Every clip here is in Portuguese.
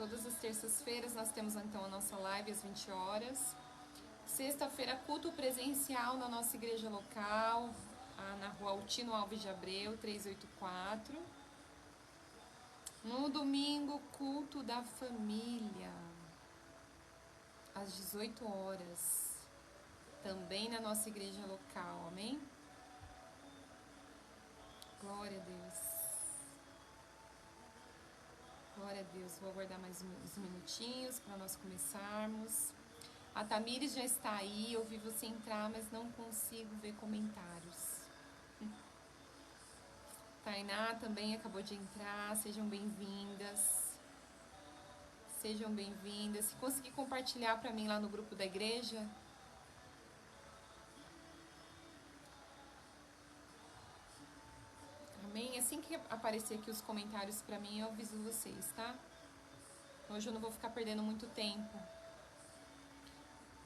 todas as terças-feiras nós temos então a nossa live às 20 horas. Sexta-feira, culto presencial na nossa igreja local, na rua Altino Alves de Abreu, 384. No domingo, culto da família, às 18 horas, também na nossa igreja local, amém? Glória a Deus. Glória a Deus. Vou aguardar mais uns minutinhos para nós começarmos. A Tamires já está aí, eu vi você entrar, mas não consigo ver comentários. Tainá também acabou de entrar, sejam bem-vindas. Sejam bem-vindas. Se conseguir compartilhar para mim lá no grupo da igreja. Amém? Assim que aparecer aqui os comentários para mim, eu aviso vocês, tá? Hoje eu não vou ficar perdendo muito tempo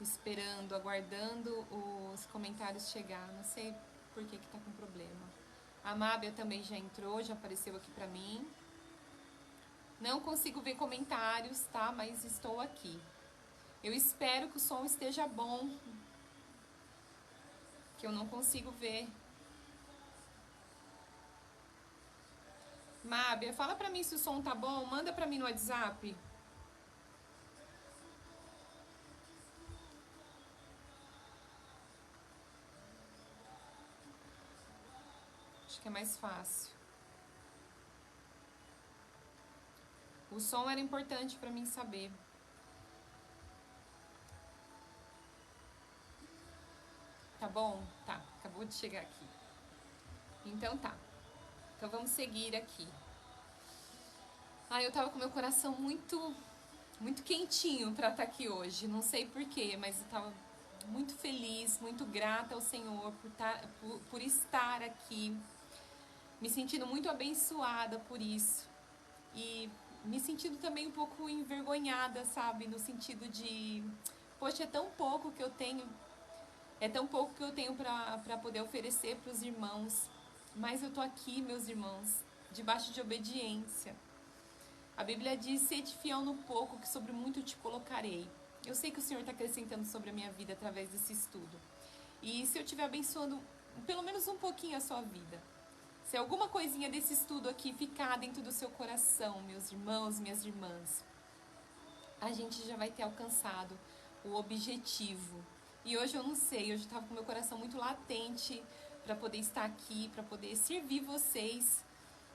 esperando, aguardando os comentários chegar. Não sei por que tá com problema. A Mábia também já entrou, já apareceu aqui pra mim. Não consigo ver comentários, tá? Mas estou aqui. Eu espero que o som esteja bom, que eu não consigo ver. Mábia, fala pra mim se o som tá bom, manda pra mim no WhatsApp. Acho que é mais fácil. O som era importante pra mim saber. Tá bom? Tá, acabou de chegar aqui. Então tá. Então vamos seguir aqui. Eu tava com meu coração muito quentinho pra estar aqui hoje. Não sei porquê, mas eu tava muito feliz, muito grata ao Senhor por estar aqui. Me sentindo muito abençoada por isso. E me sentindo também um pouco envergonhada, sabe? No sentido de, poxa, é tão pouco que eu tenho. É tão pouco que eu tenho pra poder oferecer pros irmãos. Mas eu tô aqui, meus irmãos, debaixo de obediência. A Bíblia diz, sede fiel no pouco, que sobre muito te colocarei. Eu sei que o Senhor está acrescentando sobre a minha vida através desse estudo. E se eu estiver abençoando pelo menos um pouquinho a sua vida, se alguma coisinha desse estudo aqui ficar dentro do seu coração, meus irmãos, minhas irmãs, a gente já vai ter alcançado o objetivo. E hoje eu não sei, hoje eu estava com meu coração muito latente para poder estar aqui, para poder servir vocês.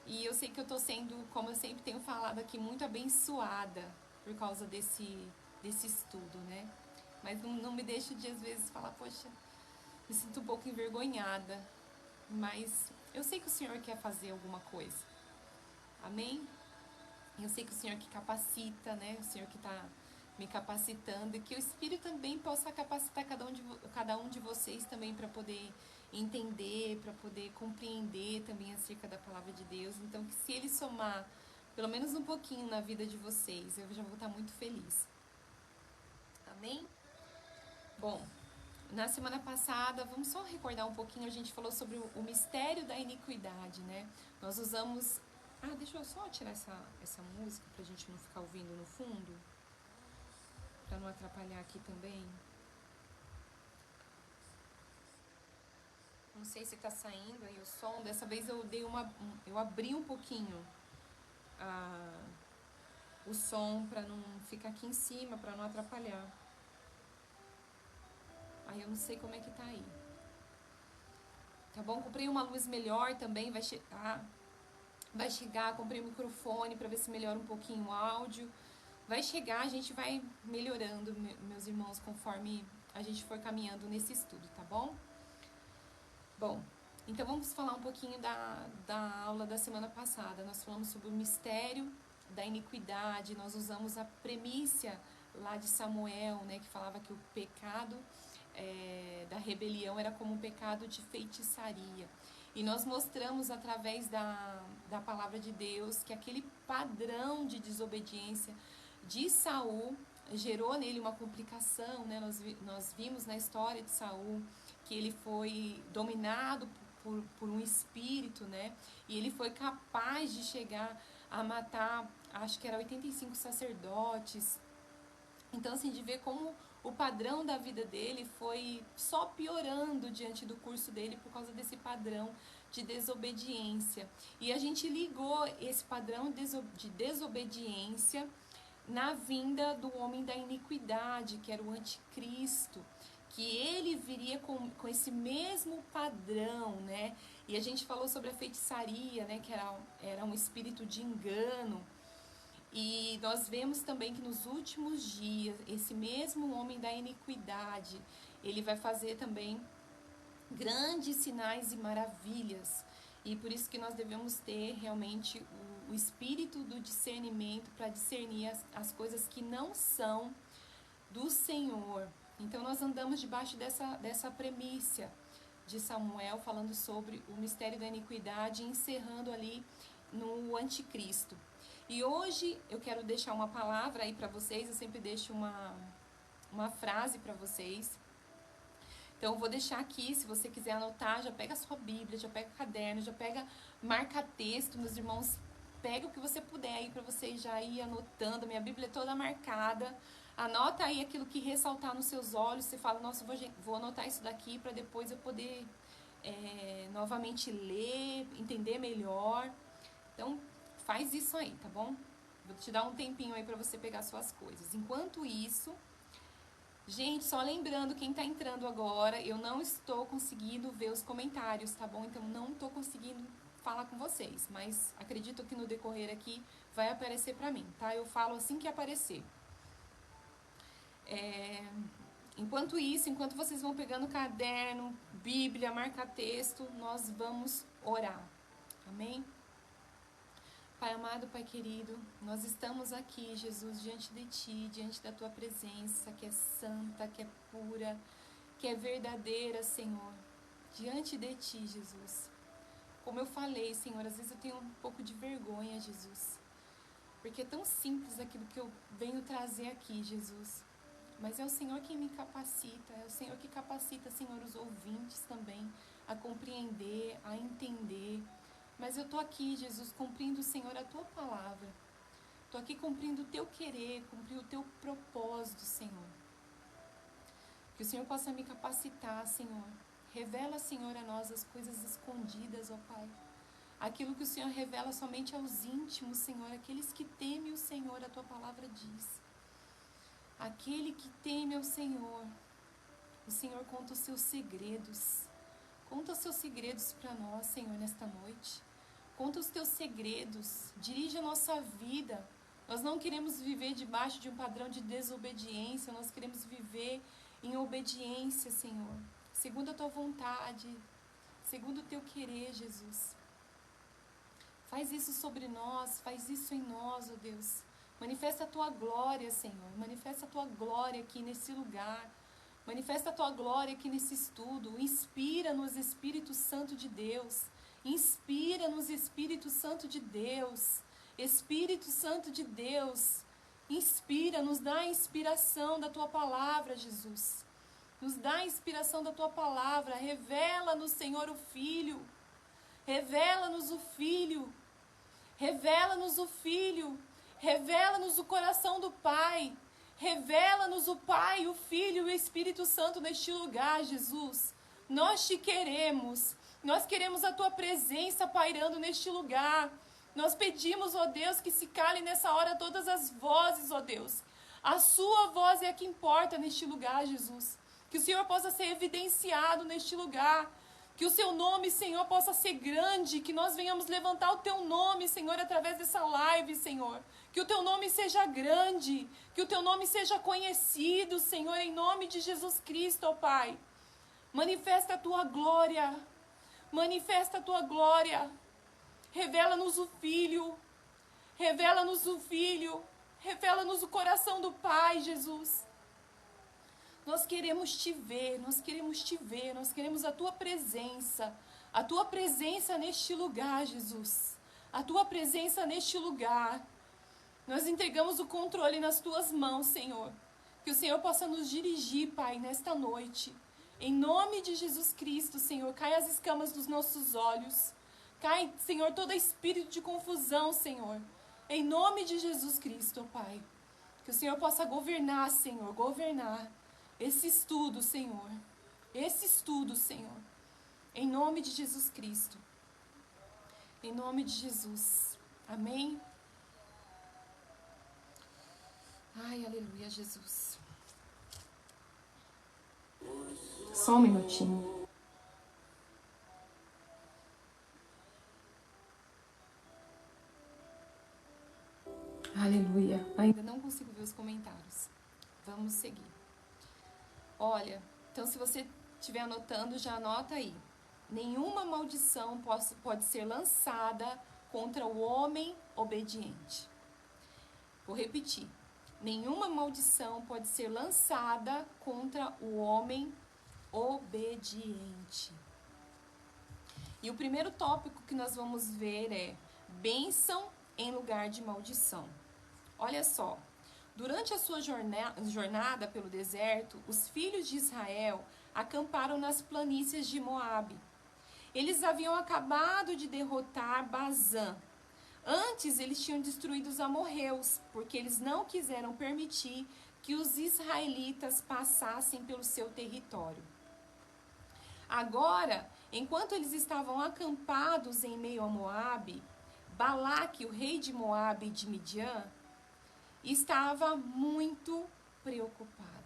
E eu sei que eu tô sendo, como eu sempre tenho falado aqui, muito abençoada por causa desse estudo, né? Mas não me deixo de, às vezes, falar, poxa, me sinto um pouco envergonhada. Mas eu sei que o Senhor quer fazer alguma coisa. Amém? Eu sei que o Senhor que capacita, né? O Senhor que tá me capacitando. E que o Espírito também possa capacitar cada um de vocês também para poder entender, para poder compreender também acerca da palavra de Deus. Então, que se Ele somar pelo menos um pouquinho na vida de vocês, eu já vou estar muito feliz. Amém? Bom, na semana passada, vamos só recordar um pouquinho, a gente falou sobre o mistério da iniquidade, né? Nós usamos... deixa eu só tirar essa música pra gente não ficar ouvindo no fundo, pra não atrapalhar aqui também. Não sei se tá saindo aí o som. Dessa vez eu abri um pouquinho o som pra não ficar aqui em cima, pra não atrapalhar. Aí eu não sei como é que tá aí. Tá bom? Comprei uma luz melhor também, vai chegar, comprei um microfone pra ver se melhora um pouquinho o áudio. Vai chegar, a gente vai melhorando, meus irmãos, conforme a gente for caminhando nesse estudo, tá bom? Bom, então vamos falar um pouquinho da aula da semana passada. Nós falamos sobre o mistério da iniquidade, nós usamos a premissa lá de Samuel, né, que falava que o pecado da rebelião era como um pecado de feitiçaria. E nós mostramos através da palavra de Deus que aquele padrão de desobediência de Saul gerou nele uma complicação, né? Nós vimos na história de Saul que ele foi dominado por um espírito, né? E ele foi capaz de chegar a matar acho que era 85 sacerdotes. Então, assim, de ver como o padrão da vida dele foi só piorando diante do curso dele por causa desse padrão de desobediência. E a gente ligou esse padrão de desobediência na vinda do homem da iniquidade, que era o anticristo, que ele viria com esse mesmo padrão, né? E a gente falou sobre a feitiçaria, né? Que era um espírito de engano. E nós vemos também que nos últimos dias, esse mesmo homem da iniquidade, ele vai fazer também grandes sinais e maravilhas. E por isso que nós devemos ter realmente o espírito do discernimento para discernir as coisas que não são do Senhor. Então nós andamos debaixo dessa premissa de Samuel, falando sobre o mistério da iniquidade, encerrando ali no anticristo. E hoje eu quero deixar uma palavra aí para vocês, eu sempre deixo uma frase para vocês. Então eu vou deixar aqui, se você quiser anotar, já pega a sua Bíblia, já pega o caderno, já pega marca-texto, meus irmãos, pega o que você puder aí para vocês já ir anotando. Minha Bíblia é toda marcada. Anota aí aquilo que ressaltar nos seus olhos, você fala, nossa, vou anotar isso daqui para depois eu poder novamente ler, entender melhor. Então, faz isso aí, tá bom? Vou te dar um tempinho aí pra você pegar suas coisas. Enquanto isso, gente, só lembrando, quem tá entrando agora, eu não estou conseguindo ver os comentários, tá bom? Então, não tô conseguindo falar com vocês, mas acredito que no decorrer aqui vai aparecer pra mim, tá? Eu falo assim que aparecer. Enquanto isso, enquanto vocês vão pegando caderno, Bíblia, marca-texto, nós vamos orar. Amém? Pai amado, Pai querido, nós estamos aqui, Jesus, diante de Ti, diante da Tua presença, que é santa, que é pura, que é verdadeira, Senhor. Diante de Ti, Jesus. Como eu falei, Senhor, às vezes eu tenho um pouco de vergonha, Jesus. Porque é tão simples aquilo que eu venho trazer aqui, Jesus. Mas é o Senhor quem me capacita, é o Senhor que capacita, Senhor, os ouvintes também a compreender, a entender. Mas eu estou aqui, Jesus, cumprindo, Senhor, a Tua palavra. Estou aqui cumprindo o Teu querer, cumprir o Teu propósito, Senhor. Que o Senhor possa me capacitar, Senhor. Revela, Senhor, a nós as coisas escondidas, ó Pai. Aquilo que o Senhor revela somente aos íntimos, Senhor. Aqueles que temem o Senhor, a Tua palavra diz. Aquele que teme ao Senhor, o Senhor conta os seus segredos. Conta os seus segredos para nós, Senhor, nesta noite. Conta os teus segredos. Dirige a nossa vida. Nós não queremos viver debaixo de um padrão de desobediência. Nós queremos viver em obediência, Senhor. Segundo a tua vontade. Segundo o teu querer, Jesus. Faz isso sobre nós. Faz isso em nós, ó Deus. Manifesta a tua glória, Senhor. Manifesta a tua glória aqui nesse lugar. Manifesta a tua glória aqui nesse estudo. Inspira-nos, Espírito Santo de Deus. Inspira-nos, Espírito Santo de Deus. Espírito Santo de Deus. Inspira, nos dá a inspiração da tua palavra, Jesus. Nos dá a inspiração da tua palavra. Revela-nos, Senhor, o Filho. Revela-nos o Filho. Revela-nos o Filho. Revela-nos o coração do Pai. Revela-nos o Pai, o Filho e o Espírito Santo neste lugar, Jesus. Nós te queremos. Nós queremos a tua presença pairando neste lugar. Nós pedimos, ó Deus, que se calem nessa hora todas as vozes, ó Deus. A sua voz é a que importa neste lugar, Jesus. Que o Senhor possa ser evidenciado neste lugar. Que o seu nome, Senhor, possa ser grande. Que nós venhamos levantar o teu nome, Senhor, através dessa live, Senhor. Que o teu nome seja grande. Que o teu nome seja conhecido, Senhor, em nome de Jesus Cristo, ó Pai. Manifesta a tua glória. Manifesta a tua glória. Revela-nos o Filho. Revela-nos o Filho. Revela-nos o coração do Pai, Jesus. Nós queremos te ver, nós queremos te ver, nós queremos a tua presença neste lugar, Jesus. A tua presença neste lugar. Nós entregamos o controle nas tuas mãos, Senhor. Que o Senhor possa nos dirigir, Pai, nesta noite. Em nome de Jesus Cristo, Senhor, cai as escamas dos nossos olhos. Cai, Senhor, todo espírito de confusão, Senhor. Em nome de Jesus Cristo, ó Pai. Que o Senhor possa governar, Senhor, governar esse estudo, Senhor. Esse estudo, Senhor. Em nome de Jesus Cristo. Em nome de Jesus. Amém? Ai, aleluia, Jesus. Só um minutinho. Aleluia. Ainda não consigo ver os comentários. Vamos seguir. Olha, então se você estiver anotando, já anota aí. Nenhuma maldição pode ser lançada contra o homem obediente. Vou repetir. Nenhuma maldição pode ser lançada contra o homem obediente. E o primeiro tópico que nós vamos ver é bênção em lugar de maldição. Olha só, durante a sua jornada pelo deserto, os filhos de Israel acamparam nas planícies de Moabe. Eles haviam acabado de derrotar Bazã. Antes, eles tinham destruído os amorreus, porque eles não quiseram permitir que os israelitas passassem pelo seu território. Agora, enquanto eles estavam acampados em meio a Moabe, Balaque, o rei de Moabe e de Midian, estava muito preocupado.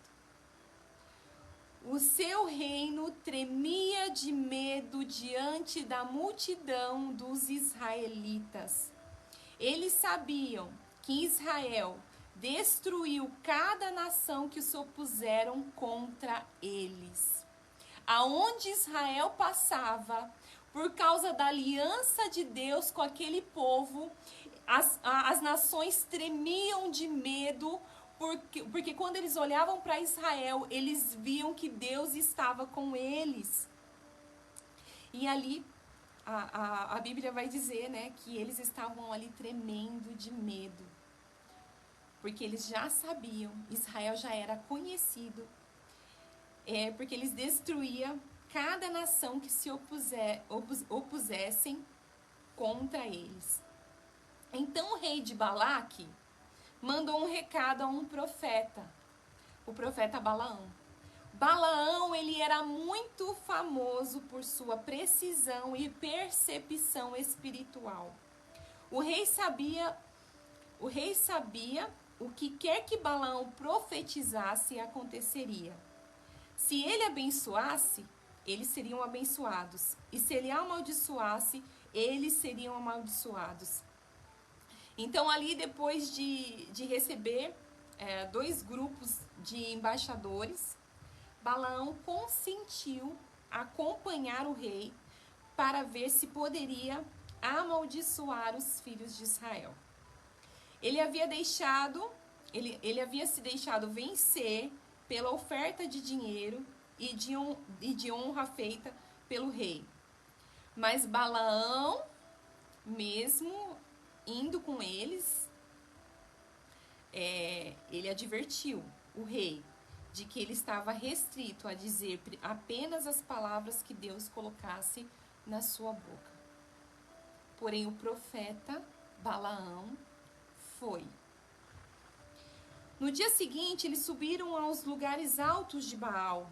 O seu reino tremia de medo diante da multidão dos israelitas. Eles sabiam que Israel destruiu cada nação que se opuseram contra eles. Aonde Israel passava, por causa da aliança de Deus com aquele povo, as nações tremiam de medo, porque quando eles olhavam para Israel, eles viam que Deus estava com eles. E ali, a Bíblia vai dizer, né, que eles estavam ali tremendo de medo. Porque eles já sabiam, Israel já era conhecido, porque eles destruíam cada nação que se opusessem contra eles. Então o rei de Balaque mandou um recado a um profeta, o profeta Balaão. Balaão, ele era muito famoso por sua precisão e percepção espiritual. O rei sabia o que quer que Balaão profetizasse aconteceria. Se ele abençoasse, eles seriam abençoados. E se ele amaldiçoasse, eles seriam amaldiçoados. Então, ali, depois de receber 2 grupos de embaixadores, Balaão consentiu acompanhar o rei para ver se poderia amaldiçoar os filhos de Israel. Ele havia se deixado vencer pela oferta de dinheiro e de honra feita pelo rei. Mas Balaão, mesmo indo com eles, ele advertiu o rei de que ele estava restrito a dizer apenas as palavras que Deus colocasse na sua boca. Porém, o profeta Balaão foi. No dia seguinte, eles subiram aos lugares altos de Baal,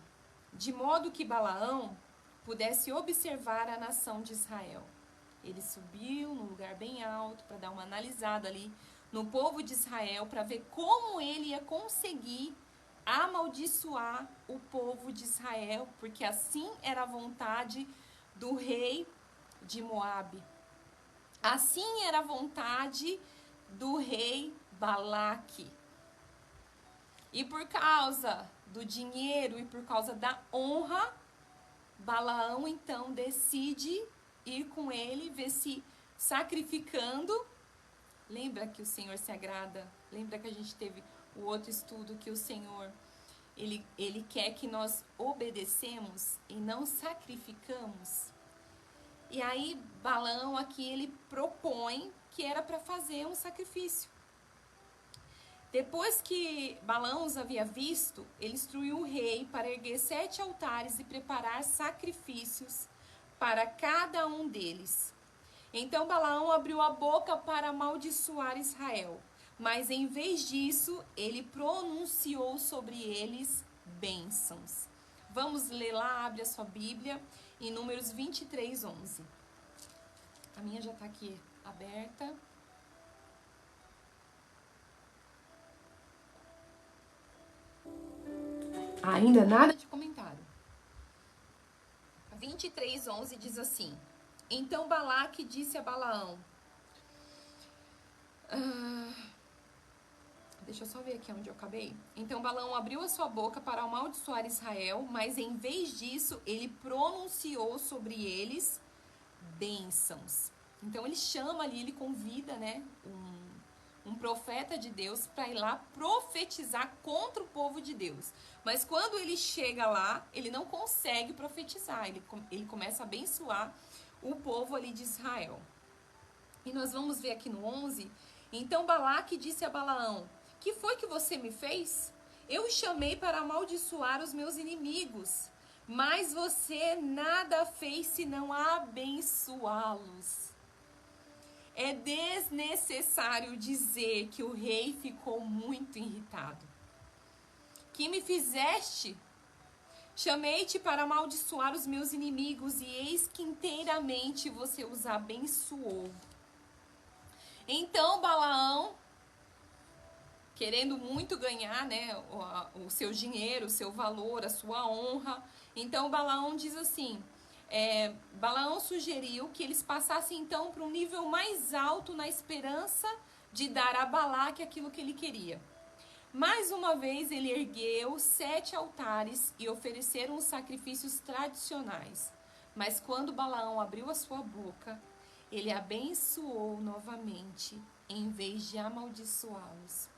de modo que Balaão pudesse observar a nação de Israel. Ele subiu num lugar bem alto para dar uma analisada ali no povo de Israel, para ver como ele ia conseguir amaldiçoar o povo de Israel, porque assim era a vontade do rei de Moabe. Assim era a vontade do rei Balaque. E por causa do dinheiro e por causa da honra, Balaão então decide ir com ele, ver se sacrificando. Lembra que o Senhor se agrada? Lembra que a gente teve o outro estudo que o Senhor, ele quer que nós obedecemos e não sacrificamos? E aí Balaão aqui ele propõe que era para fazer um sacrifício. Depois que Balaão os havia visto, ele instruiu o rei para erguer 7 altares e preparar sacrifícios para cada um deles. Então Balaão abriu a boca para amaldiçoar Israel, mas em vez disso, ele pronunciou sobre eles bênçãos. Vamos ler lá, abre a sua Bíblia, em Números 23, 11. A minha já está aqui aberta. Ainda nada de comentário. 23, 11 diz assim: Então Balaque disse a Balaão... deixa eu só ver aqui onde eu acabei. Então Balaão abriu a sua boca para amaldiçoar Israel, mas em vez disso, ele pronunciou sobre eles bênçãos. Então ele chama ali, ele convida, né, um profeta de Deus para ir lá profetizar contra o povo de Deus. Mas quando ele chega lá, ele não consegue profetizar, ele começa a abençoar o povo ali de Israel. E nós vamos ver aqui no 11, então Balaque disse a Balaão: que foi que você me fez? Eu o chamei para amaldiçoar os meus inimigos, mas você nada fez senão abençoá-los. É desnecessário dizer que o rei ficou muito irritado. Que me fizeste? Chamei-te para amaldiçoar os meus inimigos, e eis que inteiramente você os abençoou. Então Balaão, querendo muito ganhar, né, o seu dinheiro, o seu valor, a sua honra, então Balaão diz assim... Balaão sugeriu que eles passassem então para um nível mais alto na esperança de dar a Balaque aquilo que ele queria. Mais uma vez ele ergueu 7 altares e ofereceram os sacrifícios tradicionais. Mas quando Balaão abriu a sua boca, ele abençoou novamente em vez de amaldiçoá-los.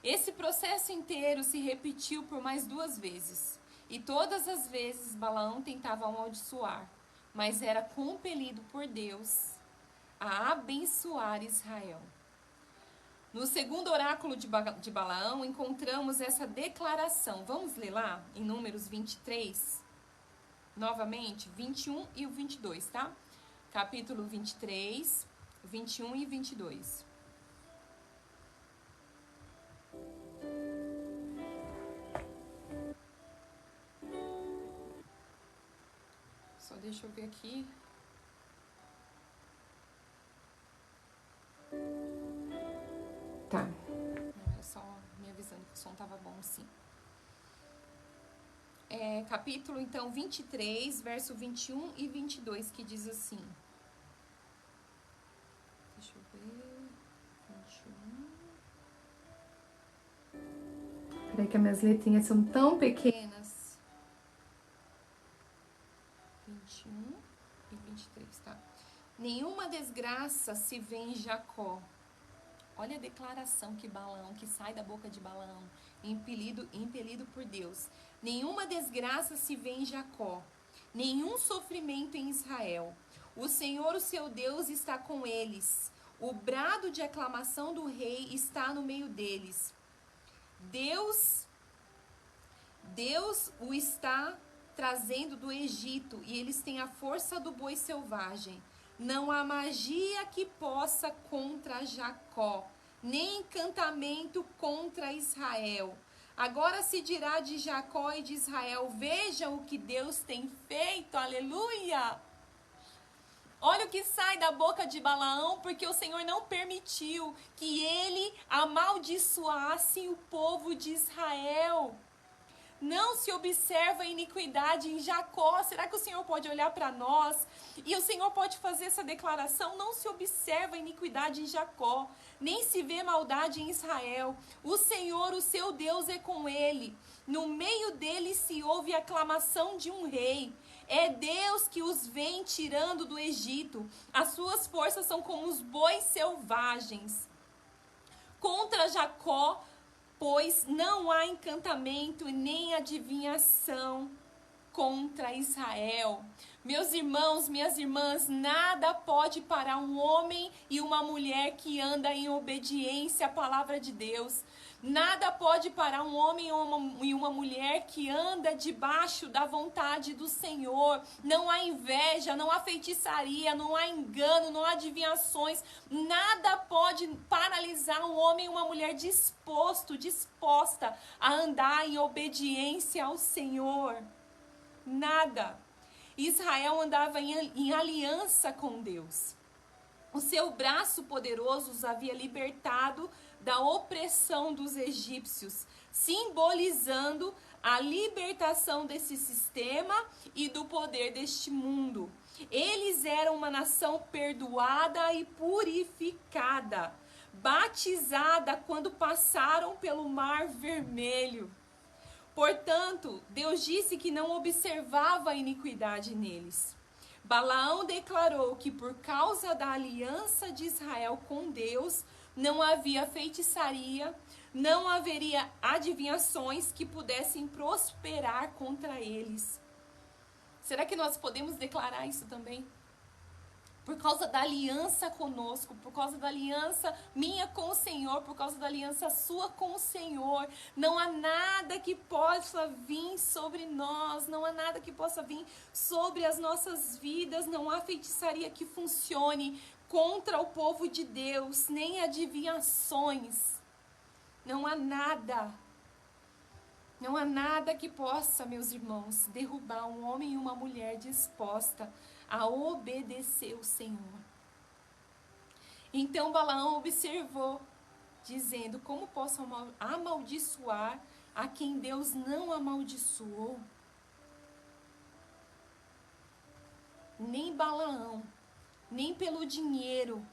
Esse processo inteiro se repetiu por mais 2 vezes. E todas as vezes Balaão tentava amaldiçoar, mas era compelido por Deus a abençoar Israel. No segundo oráculo de Balaão, encontramos essa declaração. Vamos ler lá, em Números 23, novamente, 21 e o 22, tá? Capítulo 23, 21 e 22. Só deixa eu ver aqui. Tá. Não, é só me avisando que o som tava bom, sim. Capítulo, então, 23, verso 21 e 22, que diz assim. Deixa eu ver. 21. Peraí que as minhas letrinhas são tão pequenas. 21 e 23, tá? Nenhuma desgraça se vê em Jacó. Olha a declaração que sai da boca de Balaão, impelido por Deus. Nenhuma desgraça se vê em Jacó, nenhum sofrimento em Israel. O Senhor, o seu Deus, está com eles. O brado de aclamação do rei está no meio deles. Deus o está trazendo do Egito, e eles têm a força do boi selvagem. Não há magia que possa contra Jacó, nem encantamento contra Israel. Agora se dirá de Jacó e de Israel: vejam o que Deus tem feito, aleluia! Olha o que sai da boca de Balaão, porque o Senhor não permitiu que ele amaldiçoasse o povo de Israel. Não se observa a iniquidade em Jacó. Será que o Senhor pode olhar para nós e o Senhor pode fazer essa declaração? Não se observa a iniquidade em Jacó, nem se vê maldade em Israel. O Senhor, o seu Deus, é com ele. No meio dele se ouve a aclamação de um rei. É Deus que os vem tirando do Egito. As suas forças são como os bois selvagens. Contra Jacó, pois não há encantamento nem adivinhação contra Israel. Meus irmãos, minhas irmãs, nada pode parar um homem e uma mulher que anda em obediência à palavra de Deus. Nada pode parar um homem e uma mulher que anda debaixo da vontade do Senhor. Não há inveja, não há feitiçaria, não há engano, não há adivinhações. Nada pode paralisar um homem e uma mulher disposta a andar em obediência ao Senhor. Nada. Israel andava em aliança com Deus. O seu braço poderoso os havia libertado da opressão dos egípcios, simbolizando a libertação desse sistema e do poder deste mundo. Eles eram uma nação perdoada e purificada, batizada quando passaram pelo Mar Vermelho. Portanto, Deus disse que não observava a iniquidade neles. Balaão declarou que por causa da aliança de Israel com Deus, não havia feitiçaria, não haveria adivinhações que pudessem prosperar contra eles. Será que nós podemos declarar isso também? Por causa da aliança conosco, por causa da aliança minha com o Senhor, por causa da aliança sua com o Senhor, não há nada que possa vir sobre nós, não há nada que possa vir sobre as nossas vidas, não há feitiçaria que funcione contra o povo de Deus, nem adivinhações, não há nada. Não há nada que possa, meus irmãos, derrubar um homem e uma mulher disposta a obedecer o Senhor. Então Balaão observou, dizendo: como posso amaldiçoar a quem Deus não amaldiçoou? Nem Balaão, nem pelo dinheiro,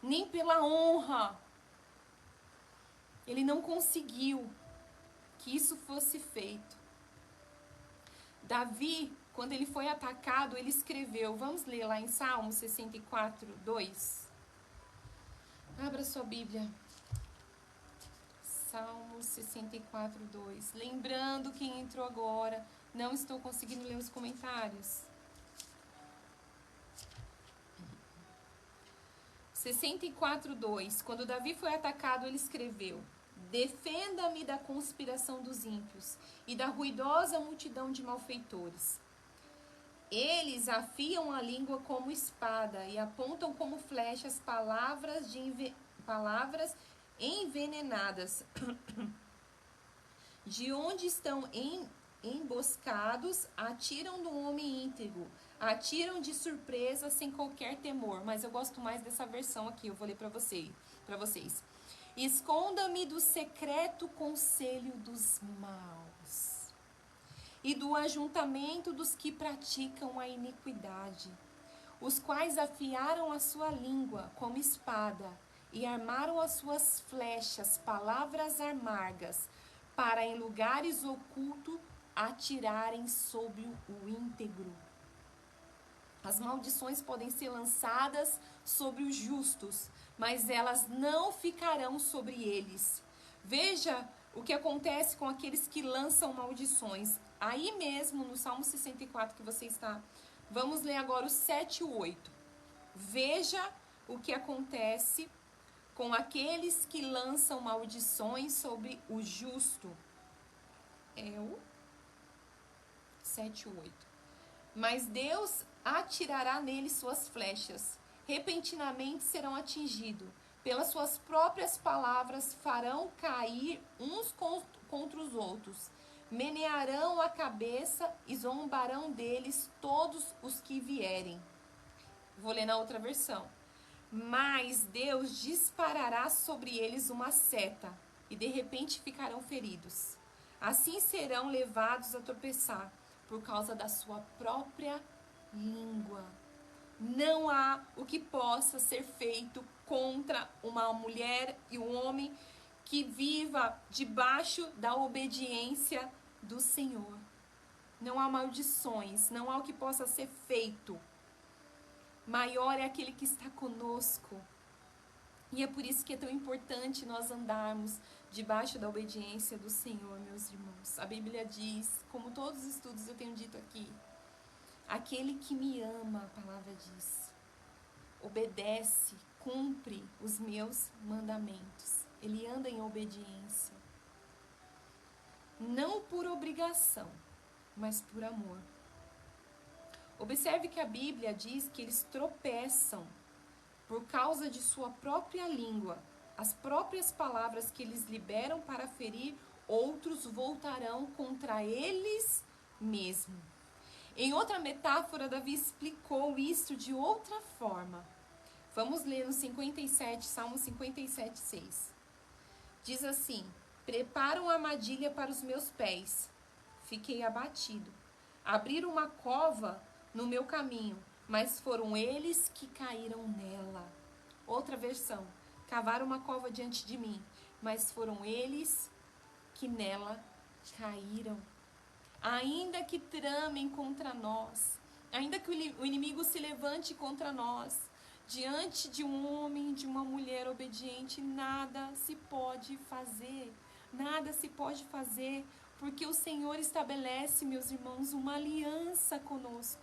nem pela honra, ele não conseguiu que isso fosse feito. Davi, quando ele foi atacado, ele escreveu, vamos ler lá em Salmo 64, 2. Abra sua Bíblia. Salmo 64, 2. Lembrando quem entrou agora, não estou conseguindo ler os comentários. 64, 2. Quando Davi foi atacado, ele escreveu: defenda-me da conspiração dos ímpios e da ruidosa multidão de malfeitores. Eles afiam a língua como espada e apontam como flechas palavras envenenadas. De onde estão emboscados, atiram no homem íntegro, atiram de surpresa sem qualquer temor. Mas eu gosto mais dessa versão aqui, eu vou ler para vocês. Esconda-me do secreto conselho dos maus e do ajuntamento dos que praticam a iniquidade, os quais afiaram a sua língua como espada e armaram as suas flechas, palavras amargas, para em lugares ocultos atirarem sobre o íntegro. As maldições podem ser lançadas sobre os justos, mas elas não ficarão sobre eles. Veja o que acontece com aqueles que lançam maldições. Aí mesmo no Salmo 64 que você está, vamos ler agora o 7 e o 8. Veja o que acontece com aqueles que lançam maldições sobre o justo. É o 7 e 8. Mas Deus atirará neles suas flechas, repentinamente serão atingidos. Pelas suas próprias palavras farão cair uns contra os outros. Menearão a cabeça e zombarão deles todos os que vierem. Vou ler na outra versão. Mas Deus disparará sobre eles uma seta, e de repente ficarão feridos. Assim serão levados a tropeçar, por causa da sua própria língua. Não há o que possa ser feito contra uma mulher e um homem que viva debaixo da obediência do Senhor. Não há maldições, não há o que possa ser feito. Maior é aquele que está conosco. E é por isso que é tão importante nós andarmos debaixo da obediência do Senhor, meus irmãos. A Bíblia diz, como todos os estudos eu tenho dito aqui, aquele que me ama, a palavra diz, obedece, cumpre os meus mandamentos. ele anda em obediência. Não por obrigação, mas por amor. Observe que a Bíblia diz que eles tropeçam por causa de sua própria língua. As próprias palavras que eles liberam para ferir, outros voltarão contra eles mesmos. Em outra metáfora, Davi explicou isso de outra forma. Vamos ler no 57, Salmo 57, 6. Diz assim: prepara uma armadilha para os meus pés. Fiquei abatido. Abriram uma cova no meu caminho, mas foram eles que caíram nela. Outra versão: cavaram uma cova diante de mim, mas foram eles que nela caíram. Ainda que tramem contra nós, ainda que o inimigo se levante contra nós, diante de um homem, de uma mulher obediente, nada se pode fazer. Nada se pode fazer, porque o Senhor estabelece, meus irmãos, uma aliança conosco.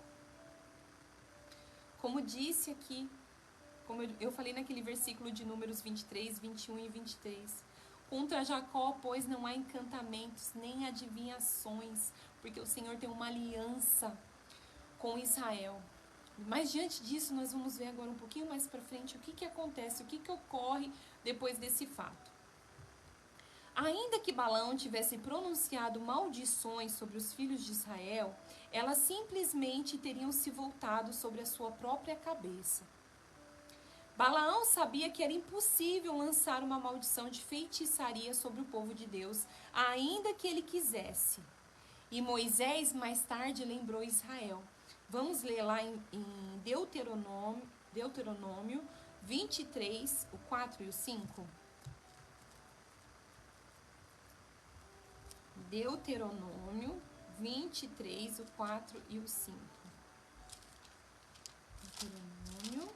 Como disse aqui, como eu falei naquele versículo de Números 23, 21 e 23. Contra Jacó, pois, não há encantamentos, nem adivinhações, porque o Senhor tem uma aliança com Israel. Mas diante disso, nós vamos ver agora um pouquinho mais para frente o que acontece, o que ocorre depois desse fato. Ainda que Balaão tivesse pronunciado maldições sobre os filhos de Israel, elas simplesmente teriam se voltado sobre a sua própria cabeça. Balaão sabia que era impossível lançar uma maldição de feitiçaria sobre o povo de Deus, ainda que ele quisesse. E Moisés mais tarde lembrou Israel. Vamos ler lá em Deuteronômio 23, o 4 e o 5. Deuteronômio 23, o 4 e o 5. Deuteronômio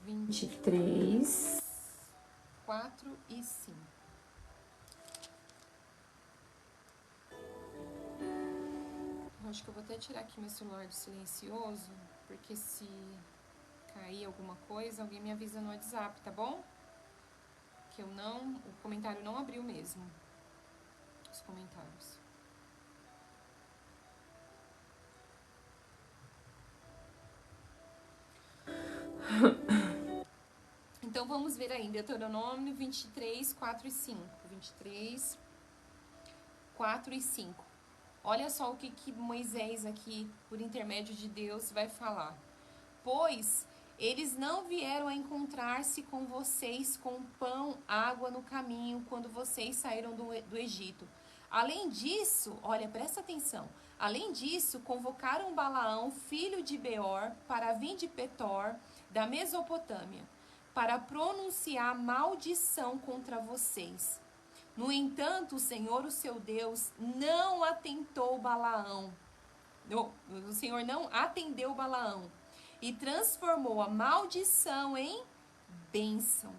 23, 4 e 5. Eu acho que eu vou até tirar aqui meu celular do silencioso, porque se cair alguma coisa, alguém me avisa no WhatsApp, tá bom? Que o comentário não abriu mesmo. Os comentários. Então vamos ver aí, Deuteronômio 23, 4 e 5. 23, 4 e 5. Olha só o que Moisés aqui, por intermédio de Deus, vai falar. Pois eles não vieram a encontrar-se com vocês com pão, água no caminho, quando vocês saíram do Egito. Além disso, olha, presta atenção. Além disso, convocaram Balaão, filho de Beor, para vir de Petor, da Mesopotâmia, para pronunciar maldição contra vocês. No entanto, o Senhor, o seu Deus, não atentou Balaão. O Senhor não atendeu Balaão e transformou a maldição em bênção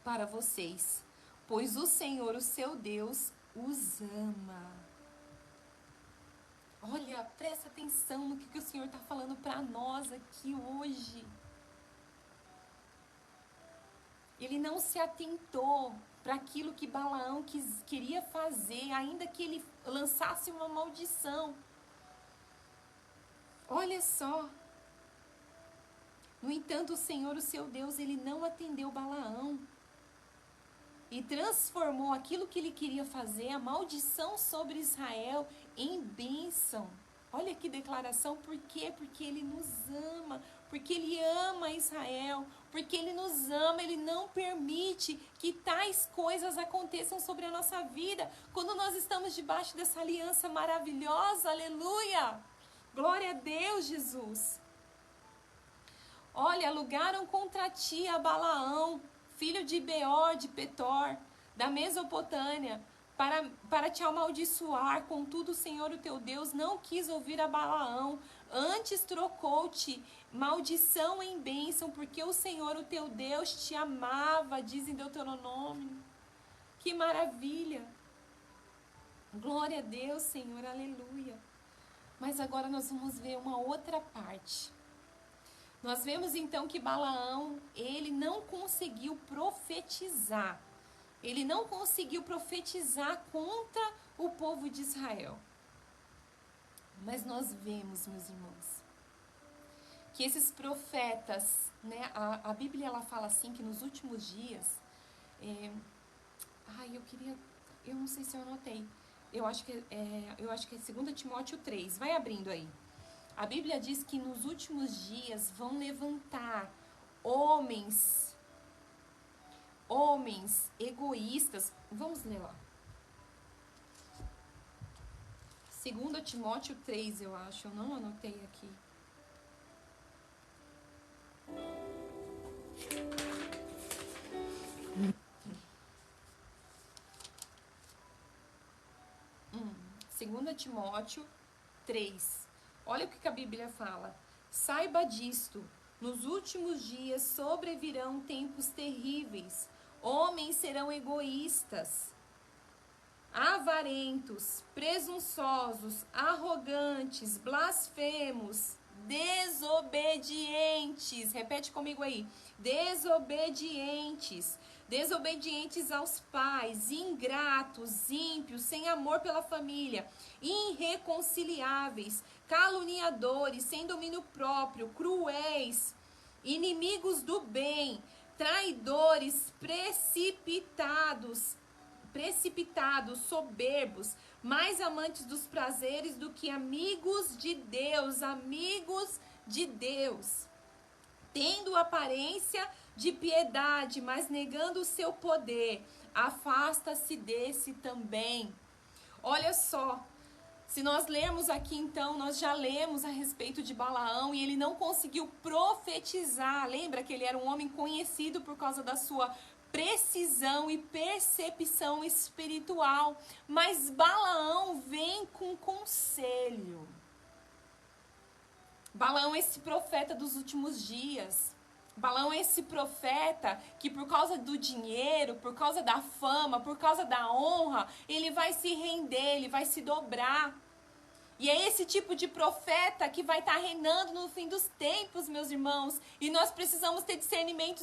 para vocês, pois o Senhor, o seu Deus, os ama. Olha, presta atenção no que o Senhor está falando para nós aqui hoje. Ele não se atentou para aquilo que Balaão queria fazer, ainda que ele lançasse uma maldição. Olha só. No entanto, o Senhor, o seu Deus, ele não atendeu Balaão e transformou aquilo que ele queria fazer, a maldição sobre Israel, em bênção. Olha que declaração, por quê? Porque ele nos ama, porque ele ama Israel, porque ele nos ama, ele não permite que tais coisas aconteçam sobre a nossa vida, quando nós estamos debaixo dessa aliança maravilhosa, aleluia! Glória a Deus, Jesus! Olha, alugaram contra ti a Balaão, filho de Beor, de Petor, da Mesopotâmia, para te amaldiçoar. Contudo, o Senhor, o teu Deus, não quis ouvir a Balaão. Antes trocou-te maldição em bênção, porque o Senhor, o teu Deus, te amava, diz em Deuteronômio. Que maravilha! Glória a Deus, Senhor, aleluia. Mas agora nós vamos ver uma outra parte. Nós vemos então que Balaão, ele não conseguiu profetizar. Ele não conseguiu profetizar contra o povo de Israel. Mas nós vemos, meus irmãos, que esses profetas, né, a Bíblia ela fala assim que nos últimos dias, eu não sei se eu anotei, eu acho que é 2 Timóteo 3, vai abrindo aí. A Bíblia diz que nos últimos dias vão levantar homens egoístas. Vamos ler lá. 2 Timóteo 3, eu acho, eu não anotei aqui. Segunda Timóteo 3. Olha o que a Bíblia fala. Saiba disto, nos últimos dias sobrevirão tempos terríveis. Homens serão egoístas, avarentos, presunçosos, arrogantes, blasfemos, desobedientes. Repete comigo aí. Desobedientes aos pais, ingratos, ímpios, sem amor pela família, irreconciliáveis, caluniadores, sem domínio próprio, cruéis, inimigos do bem, traidores, precipitados, soberbos, mais amantes dos prazeres do que amigos de Deus, tendo aparência de piedade, mas negando o seu poder, afasta-se desse também. Olha só, se nós lermos aqui então, nós já lemos a respeito de Balaão e ele não conseguiu profetizar. Lembra que ele era um homem conhecido por causa da sua precisão e percepção espiritual, mas Balaão vem com conselho. Balaão é esse profeta dos últimos dias. Balaão é esse profeta que por causa do dinheiro, por causa da fama, por causa da honra, ele vai se render, ele vai se dobrar. E é esse tipo de profeta que vai estar reinando no fim dos tempos, meus irmãos. E nós precisamos ter discernimento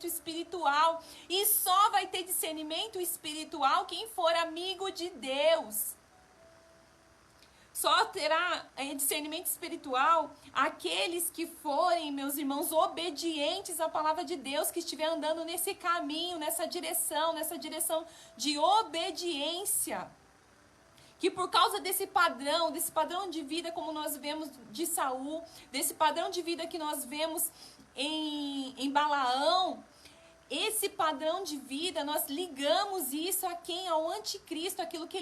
espiritual. E só vai ter discernimento espiritual quem for amigo de Deus. Só terá discernimento espiritual aqueles que forem, meus irmãos, obedientes à palavra de Deus, que estiver andando nesse caminho, nessa direção de obediência. Que por causa desse padrão de vida como nós vemos de Saul, desse padrão de vida que nós vemos em Balaão, esse padrão de vida, nós ligamos isso a quem? Ao anticristo, aquilo que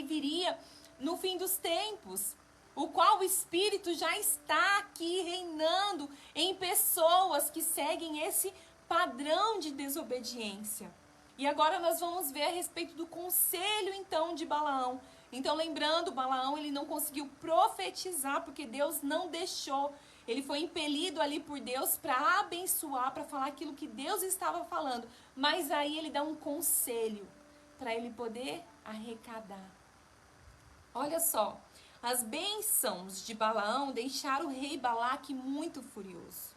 viria no fim dos tempos, o qual o Espírito já está aqui reinando em pessoas que seguem esse padrão de desobediência. E agora nós vamos ver a respeito do conselho então de Balaão. Então lembrando, Balaão ele não conseguiu profetizar porque Deus não deixou. Ele foi impelido ali por Deus para abençoar, para falar aquilo que Deus estava falando. Mas aí ele dá um conselho para ele poder arrecadar. Olha só, as bênçãos de Balaão deixaram o rei Balaque muito furioso.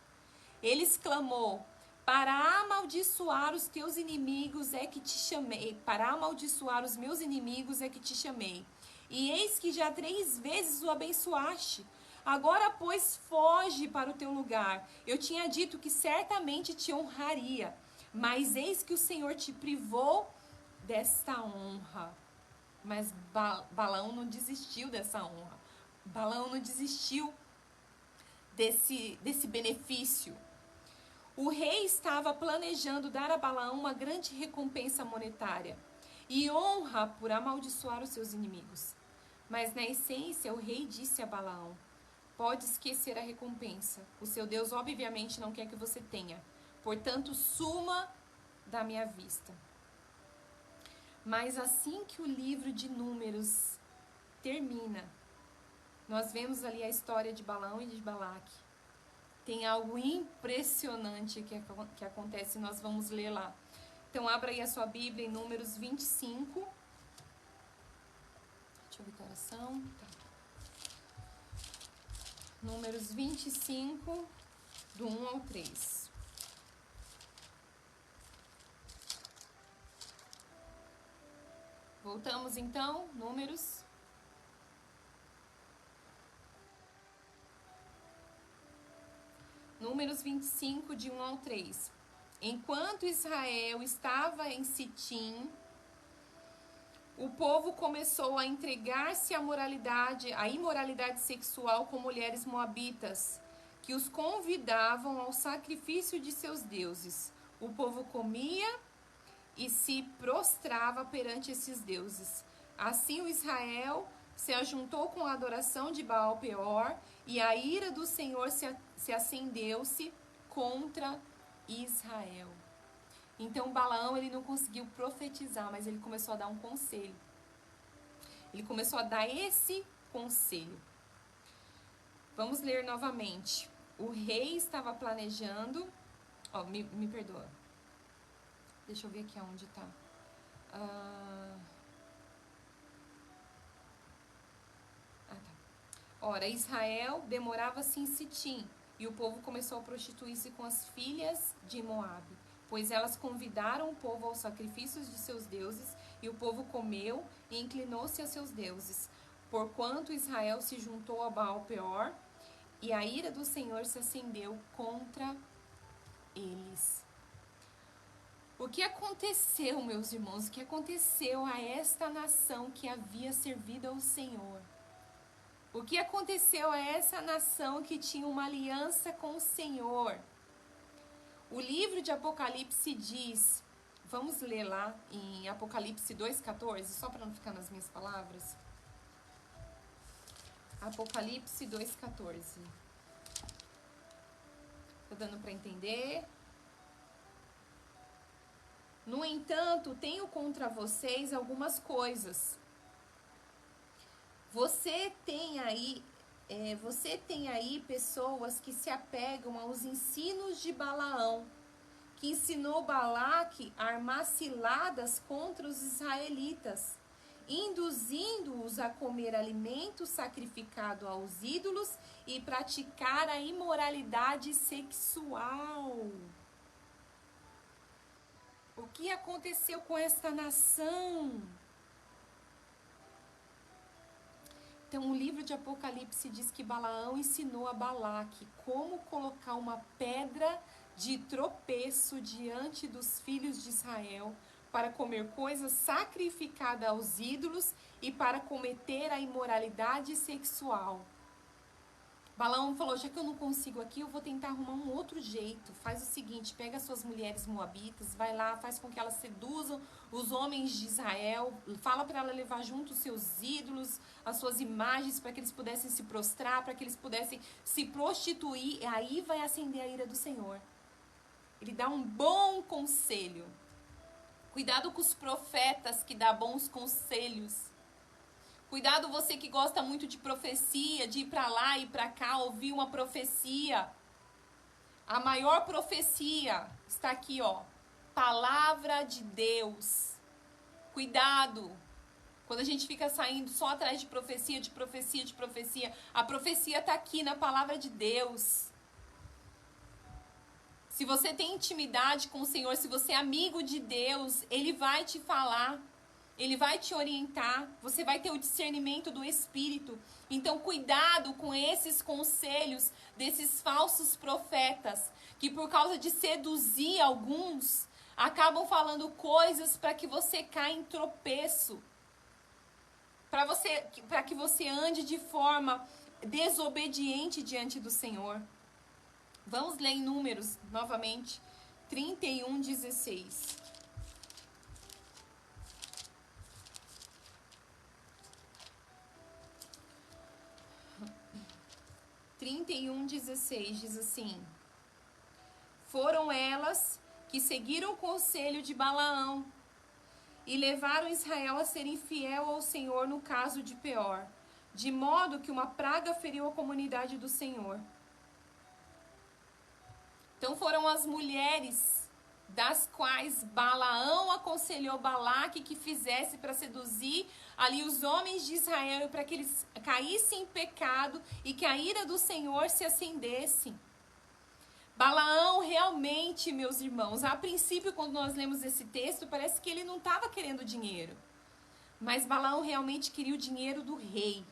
Ele exclamou: para amaldiçoar os teus inimigos é que te chamei, para amaldiçoar os meus inimigos é que te chamei. E eis que já 3 vezes o abençoaste. Agora, pois, foge para o teu lugar. Eu tinha dito que certamente te honraria, mas eis que o Senhor te privou desta honra. Mas Balaão não desistiu dessa honra. Balaão não desistiu desse benefício. O rei estava planejando dar a Balaão uma grande recompensa monetária e honra por amaldiçoar os seus inimigos. Mas na essência o rei disse a Balaão: pode esquecer a recompensa. O seu Deus obviamente não quer que você tenha. Portanto, suma da minha vista. Mas assim que o livro de Números termina, nós vemos ali a história de Balaão e de Balaque. Tem algo impressionante que acontece, nós vamos ler lá. Então, abra aí a sua Bíblia em Números 25. Deixa eu ver que oração. Tá. Números 25, do 1 ao 3. Voltamos então, Números. Números 25, de 1 ao 3. Enquanto Israel estava em Sitim, o povo começou a entregar-se à imoralidade sexual com mulheres moabitas, que os convidavam ao sacrifício de seus deuses. O povo comia e se prostrava perante esses deuses. Assim o Israel se ajuntou com a adoração de Baal-peor, e a ira do Senhor se acendeu-se contra Israel. Então Balaão, ele não conseguiu profetizar, mas ele começou a dar um conselho. Ele começou a dar esse conselho. Vamos ler novamente. O rei estava planejando... me perdoa. Deixa eu ver aqui aonde está. Tá. Ora, Israel demorava-se em Sitim, e o povo começou a prostituir-se com as filhas de Moabe, pois elas convidaram o povo aos sacrifícios de seus deuses, e o povo comeu e inclinou-se a seus deuses, porquanto Israel se juntou a Baal-peor, e a ira do Senhor se acendeu contra eles. O que aconteceu, meus irmãos? O que aconteceu a esta nação que havia servido ao Senhor? O que aconteceu a essa nação que tinha uma aliança com o Senhor? O livro de Apocalipse diz, vamos ler lá em Apocalipse 2,14, só para não ficar nas minhas palavras. Apocalipse 2,14. Tá dando para entender? No entanto, tenho contra vocês algumas coisas. Você tem aí pessoas que se apegam aos ensinos de Balaão, que ensinou Balaque a armar ciladas contra os israelitas, induzindo-os a comer alimento sacrificado aos ídolos e praticar a imoralidade sexual. O que aconteceu com esta nação? Então, o livro de Apocalipse diz que Balaão ensinou a Balaque como colocar uma pedra de tropeço diante dos filhos de Israel para comer coisas sacrificadas aos ídolos e para cometer a imoralidade sexual. Balaão falou, já que eu não consigo aqui, eu vou tentar arrumar um outro jeito. Faz o seguinte, pega as suas mulheres moabitas, vai lá, faz com que elas seduzam os homens de Israel, fala para ela levar junto os seus ídolos, as suas imagens, para que eles pudessem se prostrar, para que eles pudessem se prostituir, e aí vai acender a ira do Senhor. Ele dá um bom conselho. Cuidado com os profetas que dão bons conselhos. Cuidado você que gosta muito de profecia, de ir para lá e para cá, ouvir uma profecia. A maior profecia está aqui, ó. Palavra de Deus. Cuidado. Quando a gente fica saindo só atrás de profecia, de profecia, de profecia, a profecia está aqui na palavra de Deus. Se você tem intimidade com o Senhor, se você é amigo de Deus, Ele vai te falar. Ele vai te orientar, você vai ter o discernimento do Espírito. Então, cuidado com esses conselhos desses falsos profetas, que por causa de seduzir alguns, acabam falando coisas para que você caia em tropeço. Para que você ande de forma desobediente diante do Senhor. Vamos ler em Números, novamente, 31:16. 31:16 diz assim: foram elas que seguiram o conselho de Balaão e levaram Israel a ser infiel ao Senhor no caso de Peor, de modo que uma praga feriu a comunidade do Senhor. Então foram as mulheres das quais Balaão aconselhou Balaque que fizesse para seduzir ali os homens de Israel, para que eles caíssem em pecado e que a ira do Senhor se acendesse. Balaão realmente, meus irmãos, a princípio, quando nós lemos esse texto, parece que ele não estava querendo dinheiro. Mas Balaão realmente queria o dinheiro do rei.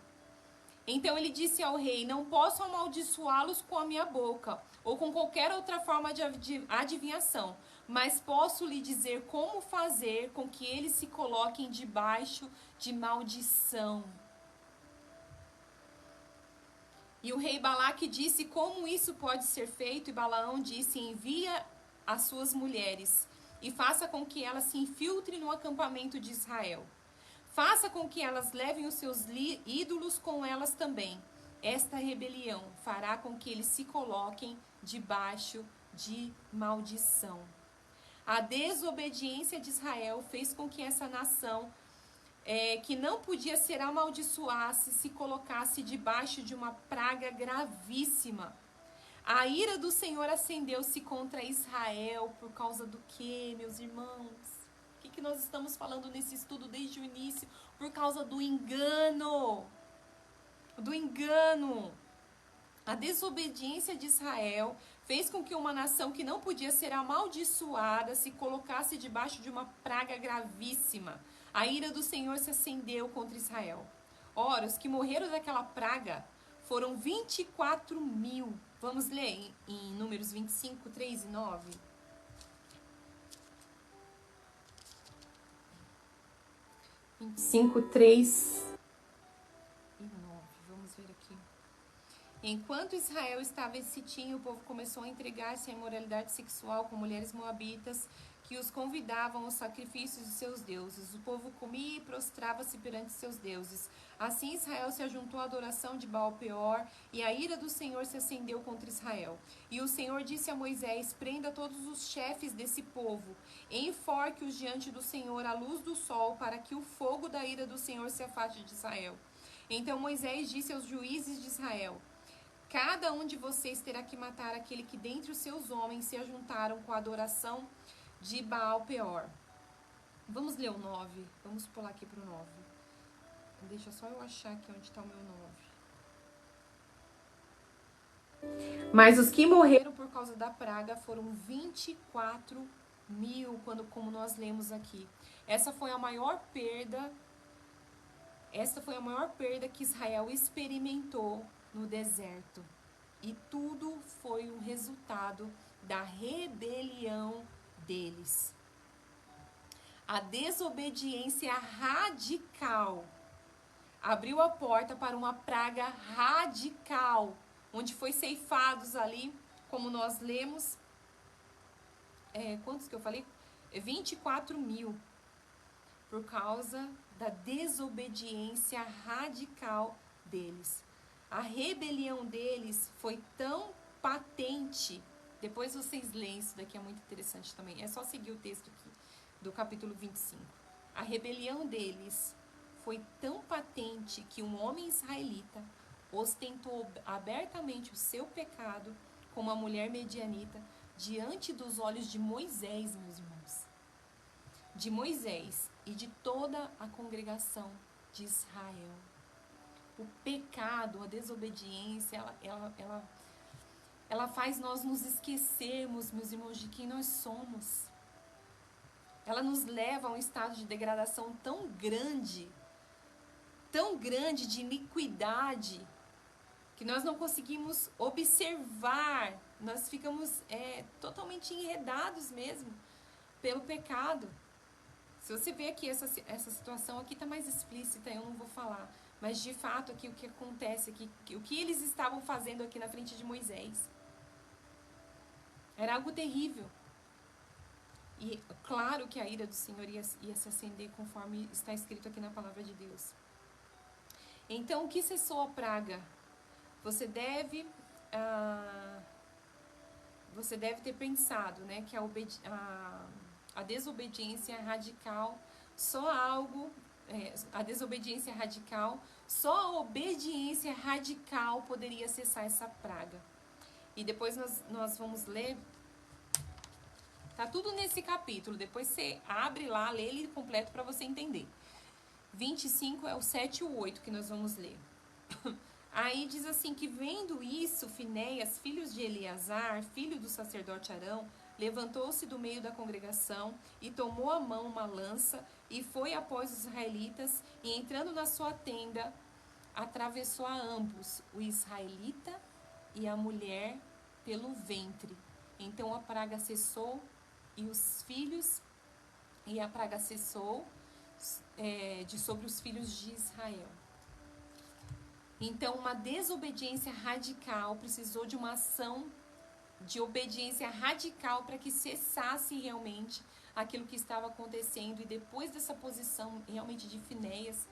Então ele disse ao rei: não posso amaldiçoá-los com a minha boca, ou com qualquer outra forma de adivinhação, mas posso lhe dizer como fazer com que eles se coloquem debaixo de maldição. E o rei Balaque disse como isso pode ser feito, e Balaão disse: envia as suas mulheres e faça com que elas se infiltrem no acampamento de Israel. Faça com que elas levem os seus ídolos com elas também. Esta rebelião fará com que eles se coloquem debaixo de maldição. A desobediência de Israel fez com que essa nação, que não podia ser amaldiçoasse, se colocasse debaixo de uma praga gravíssima. A ira do Senhor acendeu-se contra Israel por causa do quê, meus irmãos? O que nós estamos falando nesse estudo desde o início? Por causa do engano. Do engano. A desobediência de Israel fez com que uma nação que não podia ser amaldiçoada se colocasse debaixo de uma praga gravíssima. A ira do Senhor se acendeu contra Israel. Ora, os que morreram daquela praga foram 24 mil. Vamos ler em Números 25, 3 e 9. 25, 3 e 9. Vamos ver aqui. Enquanto Israel estava em Sitim, o povo começou a entregar-se à imoralidade sexual com mulheres moabitas que os convidavam aos sacrifícios de seus deuses. O povo comia e prostrava-se perante seus deuses. Assim Israel se ajuntou à adoração de Baal-peor, e a ira do Senhor se acendeu contra Israel. E o Senhor disse a Moisés: prenda todos os chefes desse povo, enforque-os diante do Senhor à luz do sol, para que o fogo da ira do Senhor se afaste de Israel. Então Moisés disse aos juízes de Israel: cada um de vocês terá que matar aquele que dentre os seus homens se ajuntaram com a adoração de Baal-peor. Vamos ler o 9. Vamos pular aqui para o 9. Deixa só eu achar aqui onde está o meu 9. Mas os que morreram por causa da praga foram 24 mil, como nós lemos aqui. Essa foi a maior perda que Israel experimentou no deserto. E tudo foi um resultado da rebelião deles. A desobediência radical abriu a porta para uma praga radical, onde foi ceifados ali, como nós lemos, quantos que eu falei? 24 mil, por causa da desobediência radical deles. A rebelião deles foi tão patente. Depois vocês leem, isso daqui é muito interessante também. É só seguir o texto aqui, do capítulo 25. A rebelião deles foi tão patente que um homem israelita ostentou abertamente o seu pecado com uma mulher medianita diante dos olhos de Moisés, meus irmãos. De Moisés e de toda a congregação de Israel. O pecado, a desobediência, ela faz nós nos esquecermos, meus irmãos, de quem nós somos. Ela nos leva a um estado de degradação tão grande de iniquidade, que nós não conseguimos observar, nós ficamos totalmente enredados mesmo pelo pecado. Se você vê aqui, essa situação aqui está mais explícita, eu não vou falar. Mas, de fato, aqui o que acontece aqui, o que eles estavam fazendo aqui na frente de Moisés, era algo terrível. E claro que a ira do Senhor ia se acender, conforme está escrito aqui na palavra de Deus. Então, o que cessou a praga? Você deve ter pensado, né, que a desobediência radical, só a obediência radical poderia cessar essa praga. E depois nós vamos ler Tá tudo nesse capítulo. Depois você abre lá, lê ele completo para você entender. 25 é o 7 e o 8 que nós vamos ler. Aí diz assim que vendo isso, Finéias, filho de Eleazar, filho do sacerdote Arão, levantou-se do meio da congregação e tomou à mão uma lança e foi após os israelitas e entrando na sua tenda, atravessou a ambos, o israelita e a mulher, pelo ventre. Então a praga cessou e os filhos, e a praga cessou de sobre os filhos de Israel. Então, uma desobediência radical precisou de uma ação de obediência radical para que cessasse realmente aquilo que estava acontecendo. E depois dessa posição realmente de Finéias,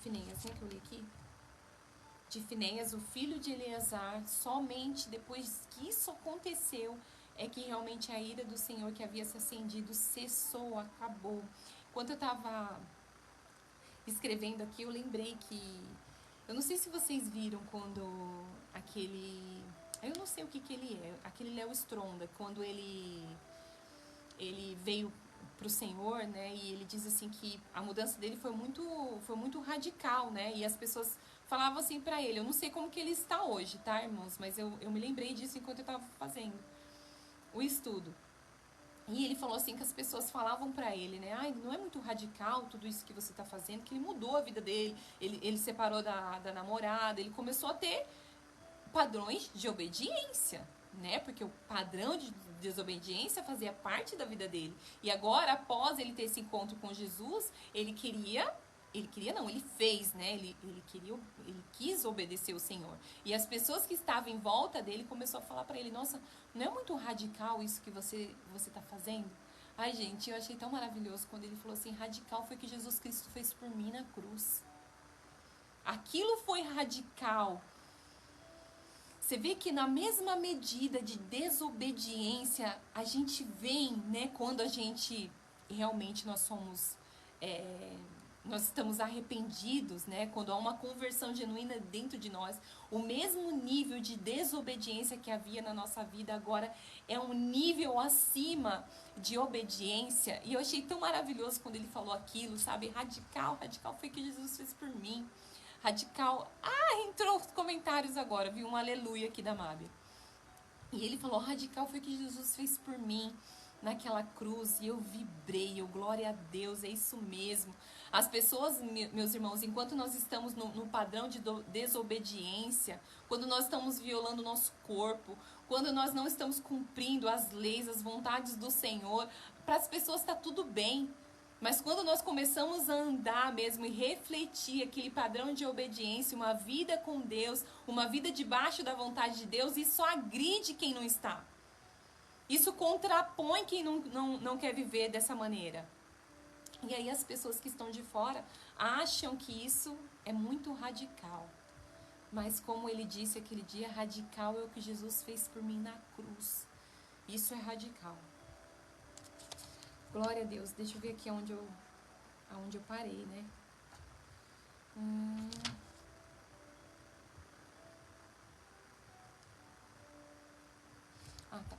né, que eu li aqui, de Finéias, o filho de Eleazar, somente depois que isso aconteceu é que realmente a ira do Senhor que havia se acendido cessou, acabou. Enquanto eu estava escrevendo aqui, eu lembrei que eu não sei se vocês viram quando aquele... Eu não sei o que ele é. Aquele Léo Stronda, quando ele veio pro Senhor, né? E ele diz assim que a mudança dele foi muito radical, né? E as pessoas falavam assim pra ele. Eu não sei como que ele está hoje, tá, irmãos? Mas eu me lembrei disso enquanto eu tava fazendo o estudo. E ele falou assim que as pessoas falavam pra ele, né? Ai, não é muito radical tudo isso que você tá fazendo, que ele mudou a vida dele, ele separou da namorada, ele começou a ter padrões de obediência, né? Porque o padrão de desobediência fazia parte da vida dele. E agora, após ele ter esse encontro com Jesus, ele fez, né? Ele quis obedecer o Senhor. E as pessoas que estavam em volta dele começou a falar para ele: nossa, não é muito radical isso que você tá fazendo? Ai, gente, eu achei tão maravilhoso quando ele falou assim: radical foi o que Jesus Cristo fez por mim na cruz. Aquilo foi radical. Você vê que na mesma medida de desobediência, a gente vem, né, quando a gente realmente nós estamos arrependidos, né, quando há uma conversão genuína dentro de nós, o mesmo nível de desobediência que havia na nossa vida agora é um nível acima de obediência. E eu achei tão maravilhoso quando ele falou aquilo, sabe, radical foi o que Jesus fez por mim. Radical. Entrou os comentários agora, viu? Um aleluia aqui da Mábia. E ele falou: radical foi o que Jesus fez por mim naquela cruz. E eu vibrei, glória a Deus, é isso mesmo. As pessoas, meus irmãos, enquanto nós estamos no padrão de desobediência, quando nós estamos violando o nosso corpo, quando nós não estamos cumprindo as leis, as vontades do Senhor, para as pessoas está tudo bem. Mas quando nós começamos a andar mesmo e refletir aquele padrão de obediência, uma vida com Deus, uma vida debaixo da vontade de Deus, isso agride quem não está. Isso contrapõe quem não quer viver dessa maneira. E aí as pessoas que estão de fora acham que isso é muito radical. Mas como ele disse aquele dia, radical é o que Jesus fez por mim na cruz. Isso é radical. Glória a Deus. Deixa eu ver aqui aonde eu parei, né? Tá.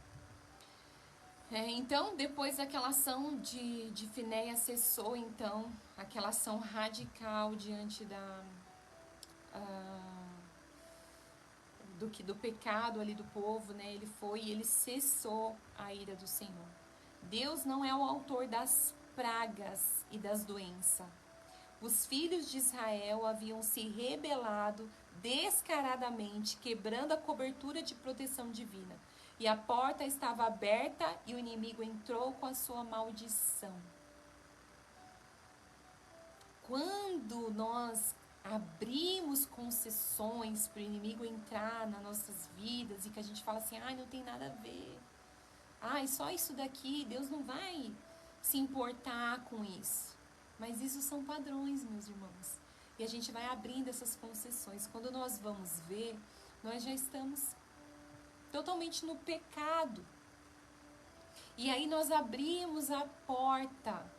Então, depois daquela ação de Finéias cessou, então, aquela ação radical diante do pecado ali do povo, né? Ele foi e ele cessou a ira do Senhor. Deus não é o autor das pragas e das doenças. Os filhos de Israel haviam se rebelado descaradamente, quebrando a cobertura de proteção divina. E a porta estava aberta e o inimigo entrou com a sua maldição. Quando nós abrimos concessões para o inimigo entrar nas nossas vidas e que a gente fala assim: não tem nada a ver. Só isso daqui, Deus não vai se importar com isso. Mas isso são padrões, meus irmãos. E a gente vai abrindo essas concessões. Quando nós vamos ver, nós já estamos totalmente no pecado. E aí nós abrimos a porta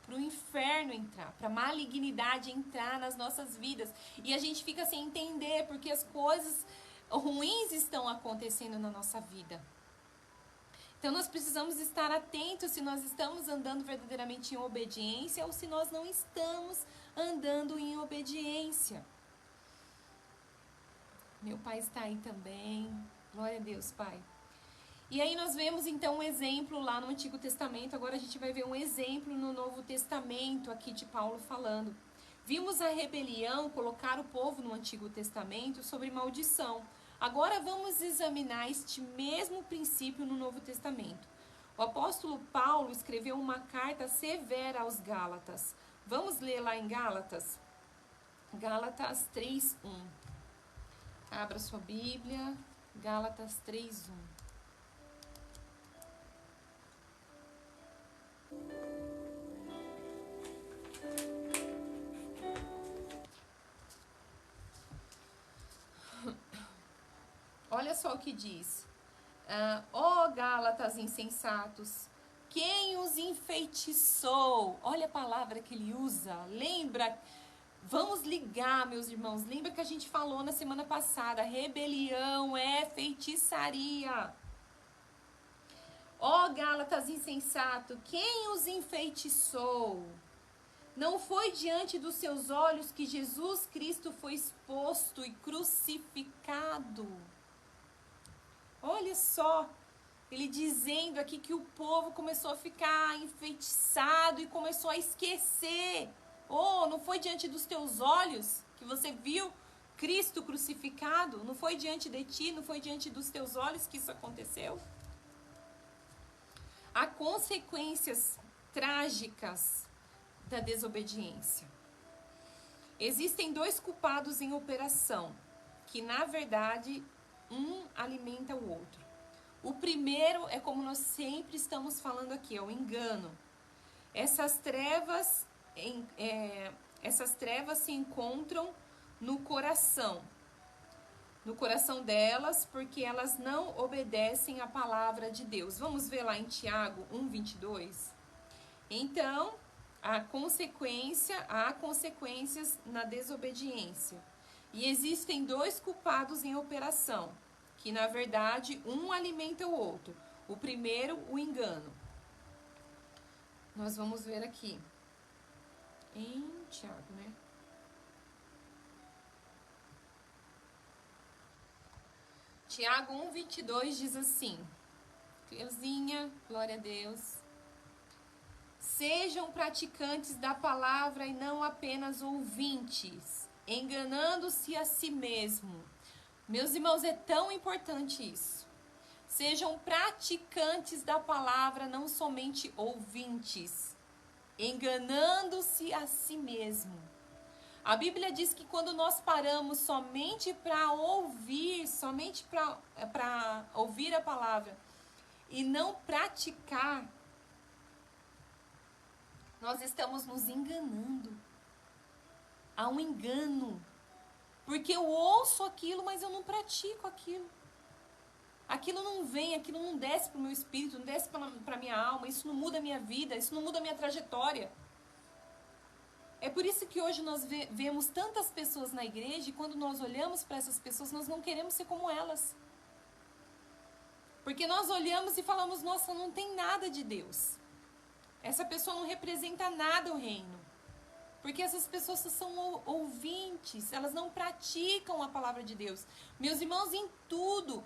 para o inferno entrar, para a malignidade entrar nas nossas vidas. E a gente fica sem entender porque as coisas ruins estão acontecendo na nossa vida. Então nós precisamos estar atentos se nós estamos andando verdadeiramente em obediência ou se nós não estamos andando em obediência. Meu pai está aí também. Glória a Deus, Pai. E aí nós vemos então um exemplo lá no Antigo Testamento. Agora a gente vai ver um exemplo no Novo Testamento aqui de Paulo falando. Vimos a rebelião colocar o povo no Antigo Testamento sobre maldição. Agora vamos examinar este mesmo princípio no Novo Testamento. O apóstolo Paulo escreveu uma carta severa aos Gálatas. Vamos ler lá em Gálatas? Gálatas 3:1. Abra sua Bíblia. Gálatas 3:1. Olha só o que diz. Ó Gálatas insensatos, quem os enfeitiçou? Olha a palavra que ele usa. Lembra? Vamos ligar, meus irmãos. Lembra que a gente falou na semana passada? Rebelião é feitiçaria. Ó Gálatas insensato, quem os enfeitiçou? Não foi diante dos seus olhos que Jesus Cristo foi exposto e crucificado? Olha só, ele dizendo aqui que o povo começou a ficar enfeitiçado e começou a esquecer. Oh, não foi diante dos teus olhos que você viu Cristo crucificado? Não foi diante de ti, não foi diante dos teus olhos que isso aconteceu? Há consequências trágicas da desobediência. Existem dois culpados em operação, que na verdade um alimenta o outro. O primeiro é como nós sempre estamos falando aqui, é o engano. Essas trevas se encontram no coração delas, porque elas não obedecem à palavra de Deus. Vamos ver lá em Tiago 1:22. Então, há consequências na desobediência. E existem dois culpados em operação, que na verdade um alimenta o outro. O primeiro, o engano. Nós vamos ver aqui em Tiago, né? Tiago 1:22 diz assim: Cleuzinha, glória a Deus. Sejam praticantes da palavra e não apenas ouvintes, enganando-se a si mesmo. Meus irmãos, é tão importante isso. Sejam praticantes da palavra, não somente ouvintes, enganando-se a si mesmo. A Bíblia diz que quando nós paramos somente para ouvir, somente para ouvir a palavra e não praticar, nós estamos nos enganando. Há um engano. Porque eu ouço aquilo, mas eu não pratico aquilo. Aquilo não vem, aquilo não desce para o meu espírito, não desce para a minha alma, isso não muda a minha vida, isso não muda a minha trajetória. É por isso que hoje nós vemos tantas pessoas na igreja e quando nós olhamos para essas pessoas, nós não queremos ser como elas. Porque nós olhamos e falamos, nossa, não tem nada de Deus. Essa pessoa não representa nada o reino. Porque essas pessoas são ouvintes, elas não praticam a palavra de Deus. Meus irmãos, em tudo,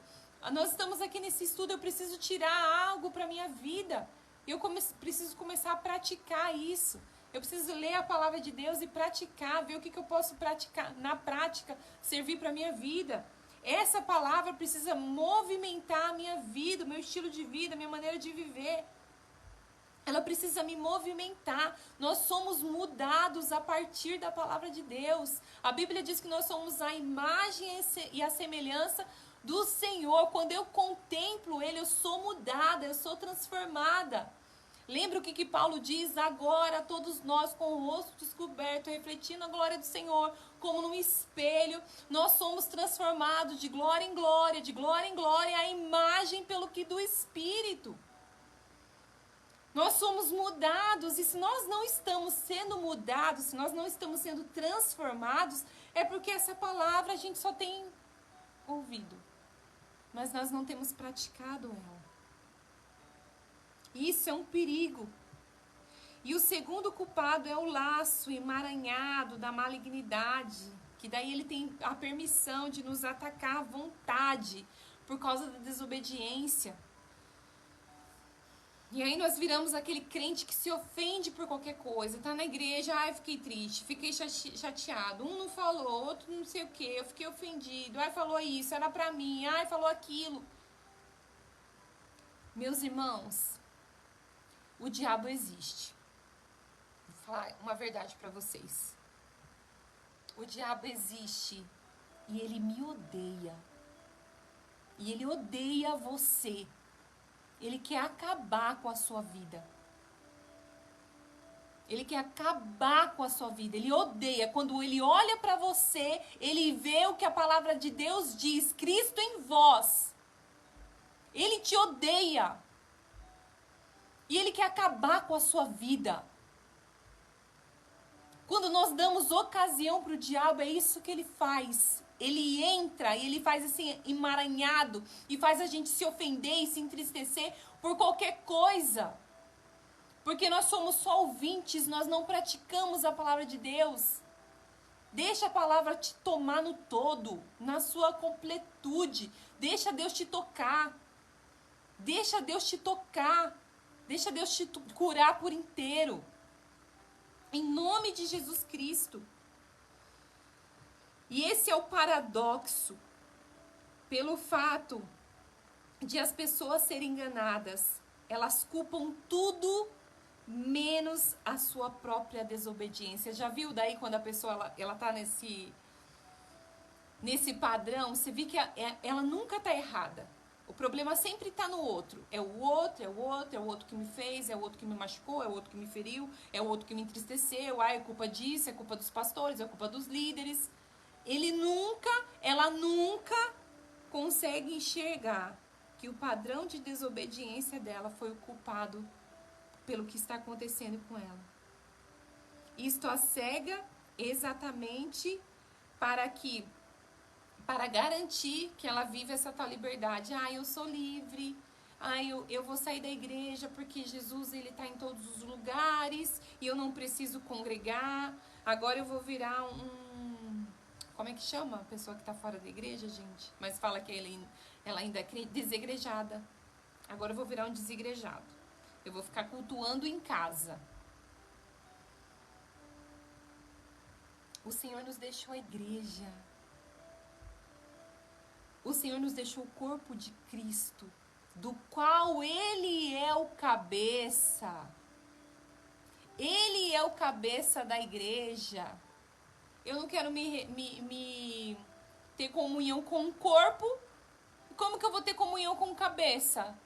nós estamos aqui nesse estudo, eu preciso tirar algo para a minha vida. Eu preciso começar a praticar isso. Eu preciso ler a palavra de Deus e praticar, ver o que eu posso praticar, na prática, servir para a minha vida. Essa palavra precisa movimentar a minha vida, o meu estilo de vida, a minha maneira de viver. Ela precisa me movimentar. Nós somos mudados a partir da palavra de Deus. A Bíblia diz que nós somos a imagem e a semelhança do Senhor. Quando eu contemplo Ele, eu sou mudada, eu sou transformada. Lembra o que Paulo diz? Agora todos nós com o rosto descoberto, refletindo a glória do Senhor, como num espelho, nós somos transformados de glória em glória, a imagem pelo que do Espírito. Nós somos mudados, e se nós não estamos sendo mudados, se nós não estamos sendo transformados, é porque essa palavra a gente só tem ouvido, mas nós não temos praticado ela. Isso é um perigo. E o segundo culpado é o laço emaranhado da malignidade, que daí ele tem a permissão de nos atacar à vontade por causa da desobediência. E aí nós viramos aquele crente que se ofende por qualquer coisa. Tá na igreja, ai, fiquei triste, fiquei chateado. Um não falou, outro não sei o que, eu fiquei ofendido. Ai, falou isso, era pra mim, ai, falou aquilo. Meus irmãos, o diabo existe. Vou falar uma verdade pra vocês. O diabo existe e ele me odeia. E ele odeia você. Ele quer acabar com a sua vida. Ele quer acabar com a sua vida. Ele odeia. Quando ele olha para você, ele vê o que a palavra de Deus diz. Cristo em vós. Ele te odeia. E ele quer acabar com a sua vida. Quando nós damos ocasião para o diabo, é isso que ele faz. Ele entra e ele faz assim, emaranhado, e faz a gente se ofender e se entristecer por qualquer coisa. Porque nós somos só ouvintes, nós não praticamos a palavra de Deus. Deixa a palavra te tomar no todo, na sua completude. Deixa Deus te tocar. Deixa Deus te tocar. Deixa Deus te curar por inteiro. Em nome de Jesus Cristo. E esse é o paradoxo, pelo fato de as pessoas serem enganadas. Elas culpam tudo menos a sua própria desobediência. Já viu daí quando a pessoa ela tá nesse padrão? Você vê que ela nunca tá errada. O problema sempre tá no outro. É o outro, é o outro, é o outro que me fez, é o outro que me machucou, é o outro que me feriu, é o outro que me entristeceu. Ah, é culpa disso, é culpa dos pastores, é culpa dos líderes. Ela nunca consegue enxergar que o padrão de desobediência dela foi o culpado pelo que está acontecendo com ela. Isto a cega exatamente para garantir que ela vive essa tal liberdade. Ah, eu sou livre. Ah, eu vou sair da igreja porque Jesus ele está em todos os lugares e eu não preciso congregar. Agora eu vou virar como é que chama a pessoa que está fora da igreja, gente? Mas fala que ela ainda é desegrejada. Agora eu vou virar um desigrejado. Eu vou ficar cultuando em casa. O Senhor nos deixou a igreja. O Senhor nos deixou o corpo de Cristo, do qual Ele é o cabeça. Ele é o cabeça da igreja. Eu não quero ter comunhão com o corpo. Como que eu vou ter comunhão com a cabeça?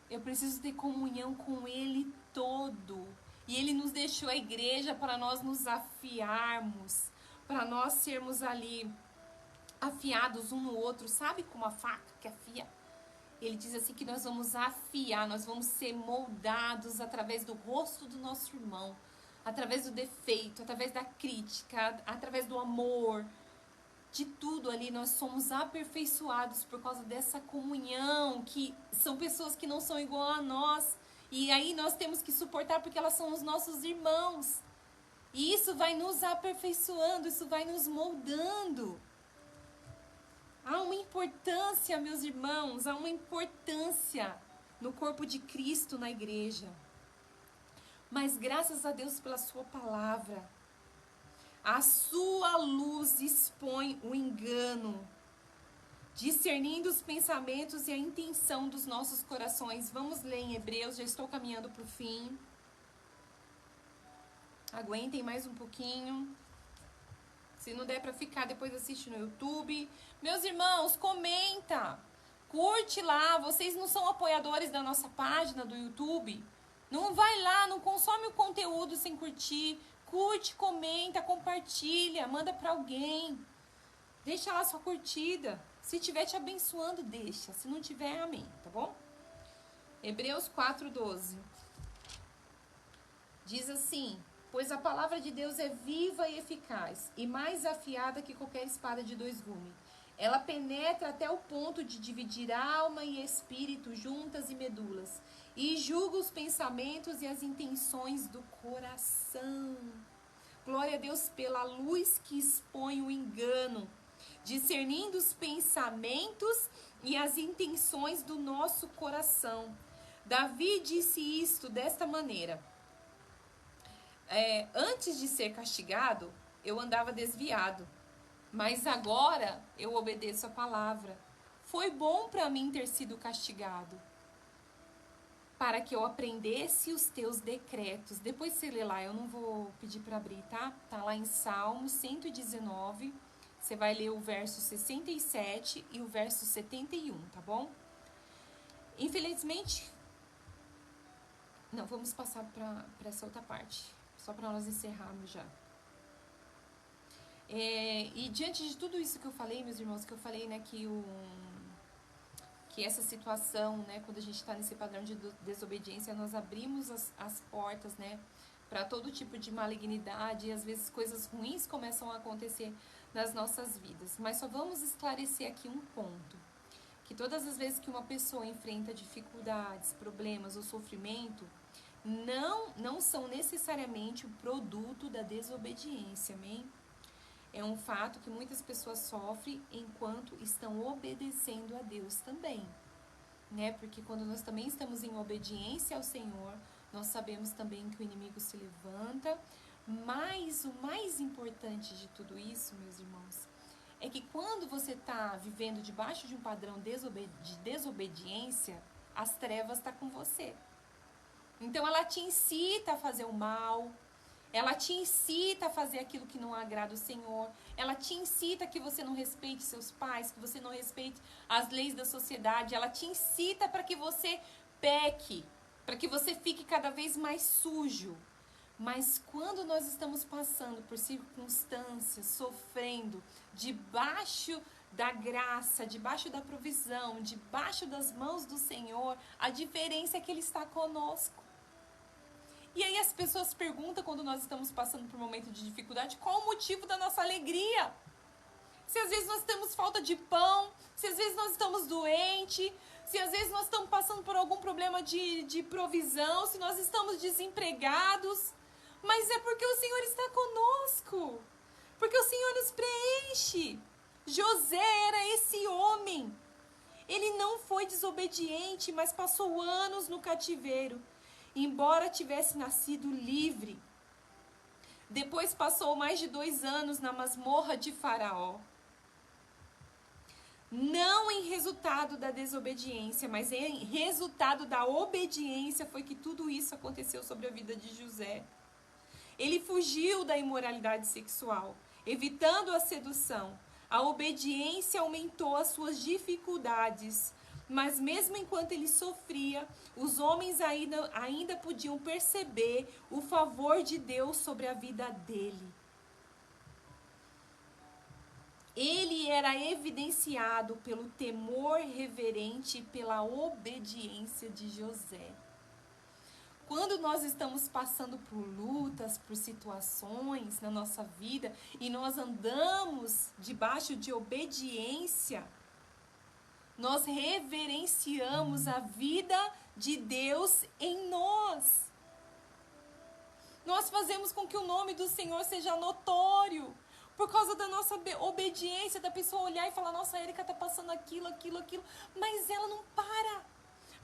Eu preciso ter comunhão com Ele todo. E Ele nos deixou a igreja para nós nos afiarmos, para nós sermos ali afiados um no outro. Sabe como a faca que afia? Ele diz assim que nós vamos afiar, nós vamos ser moldados através do rosto do nosso irmão, através do defeito, através da crítica, através do amor. De tudo ali nós somos aperfeiçoados por causa dessa comunhão, que são pessoas que não são igual a nós. E aí nós temos que suportar porque elas são os nossos irmãos. E isso vai nos aperfeiçoando, isso vai nos moldando. Há uma importância, meus irmãos, há uma importância no corpo de Cristo na igreja. Mas graças a Deus pela sua palavra, a sua luz expõe o engano, discernindo os pensamentos e a intenção dos nossos corações. Vamos ler em Hebreus, já estou caminhando para o fim. Aguentem mais um pouquinho. Se não der para ficar, depois assiste no YouTube. Meus irmãos, comenta, curte lá. Vocês não são apoiadores da nossa página do YouTube? Não vai lá, não consome o conteúdo sem curtir. Curte, comenta, compartilha, manda para alguém. Deixa lá sua curtida. Se estiver te abençoando, deixa. Se não tiver, amém, tá bom? Hebreus 4:12. Diz assim: pois a palavra de Deus é viva e eficaz, e mais afiada que qualquer espada de 2 gumes. Ela penetra até o ponto de dividir alma e espírito, juntas e medulas, e julga os pensamentos e as intenções do coração. Glória a Deus pela luz que expõe o engano, discernindo os pensamentos e as intenções do nosso coração. Davi disse isto desta maneira: antes de ser castigado, eu andava desviado, mas agora eu obedeço a palavra. Foi bom para mim ter sido castigado, para que eu aprendesse os teus decretos. Depois você lê lá, eu não vou pedir para abrir, tá? Tá lá em Salmo 119, você vai ler o verso 67 e o verso 71, tá bom? Infelizmente, não, vamos passar para essa outra parte, só para nós encerrarmos já. E diante de tudo isso que eu falei, meus irmãos, que eu falei, né, que essa situação, né, quando a gente está nesse padrão de desobediência, nós abrimos as portas, né, para todo tipo de malignidade, e às vezes coisas ruins começam a acontecer nas nossas vidas. Mas só vamos esclarecer aqui um ponto, que todas as vezes que uma pessoa enfrenta dificuldades, problemas ou sofrimento, não são necessariamente o produto da desobediência, amém? É um fato que muitas pessoas sofrem enquanto estão obedecendo a Deus também, né? Porque quando nós também estamos em obediência ao Senhor, nós sabemos também que o inimigo se levanta. Mas o mais importante de tudo isso, meus irmãos, é que quando você está vivendo debaixo de um padrão de desobediência, as trevas estão com você. Então ela te incita a fazer o mal, ela te incita a fazer aquilo que não agrada o Senhor. Ela te incita que você não respeite seus pais, que você não respeite as leis da sociedade. Ela te incita para que você peque, para que você fique cada vez mais sujo. Mas quando nós estamos passando por circunstâncias, sofrendo, debaixo da graça, debaixo da provisão, debaixo das mãos do Senhor, a diferença é que Ele está conosco. E aí as pessoas perguntam, quando nós estamos passando por um momento de dificuldade, qual o motivo da nossa alegria? Se às vezes nós temos falta de pão, se às vezes nós estamos doentes, se às vezes nós estamos passando por algum problema de provisão, se nós estamos desempregados, mas é porque o Senhor está conosco, porque o Senhor nos preenche. José era esse homem. Ele não foi desobediente, mas passou anos no cativeiro, embora tivesse nascido livre. Depois passou mais de 2 anos na masmorra de Faraó. Não em resultado da desobediência, mas em resultado da obediência foi que tudo isso aconteceu sobre a vida de José. Ele fugiu da imoralidade sexual, evitando a sedução. A obediência aumentou as suas dificuldades, mas mesmo enquanto ele sofria, os homens ainda podiam perceber o favor de Deus sobre a vida dele. Ele era evidenciado pelo temor reverente e pela obediência de José. Quando nós estamos passando por lutas, por situações na nossa vida e nós andamos debaixo de obediência, nós reverenciamos a vida de Deus em nós. Nós fazemos com que o nome do Senhor seja notório. Por causa da nossa obediência, da pessoa olhar e falar, nossa, a Érica está passando aquilo, mas ela não para,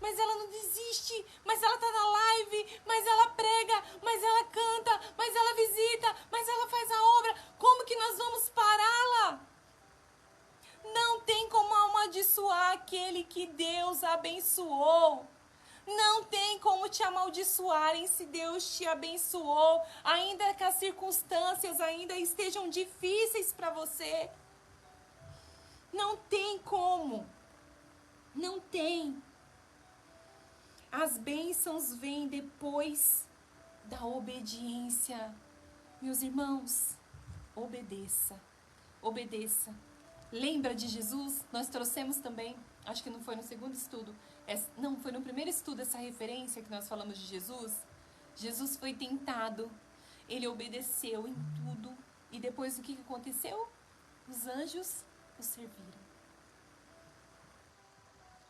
mas ela não desiste, mas ela está na live, mas ela prega, mas ela canta, mas ela visita, mas ela faz a obra. Como que nós vamos pará-la? Não tem como amaldiçoar aquele que Deus abençoou. Não tem como te amaldiçoarem se Deus te abençoou, ainda que as circunstâncias ainda estejam difíceis para você. Não tem como. Não tem. As bênçãos vêm depois da obediência. Meus irmãos, obedeça. Obedeça. Lembra de Jesus? Nós trouxemos também, acho que não foi no segundo estudo, não, foi no primeiro estudo essa referência que nós falamos de Jesus. Jesus foi tentado, ele obedeceu em tudo. E depois o que aconteceu? Os anjos o serviram.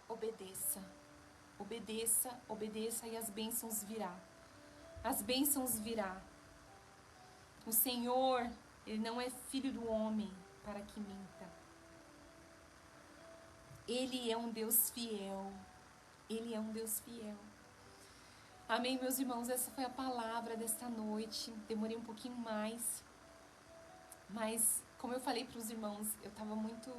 Obedeça. Obedeça, obedeça e as bênçãos virá. As bênçãos virá. O Senhor, Ele não é filho do homem para que minta. Ele é um Deus fiel. Ele é um Deus fiel. Amém, meus irmãos? Essa foi a palavra desta noite. Demorei um pouquinho mais. Mas, como eu falei para os irmãos, eu estava muito...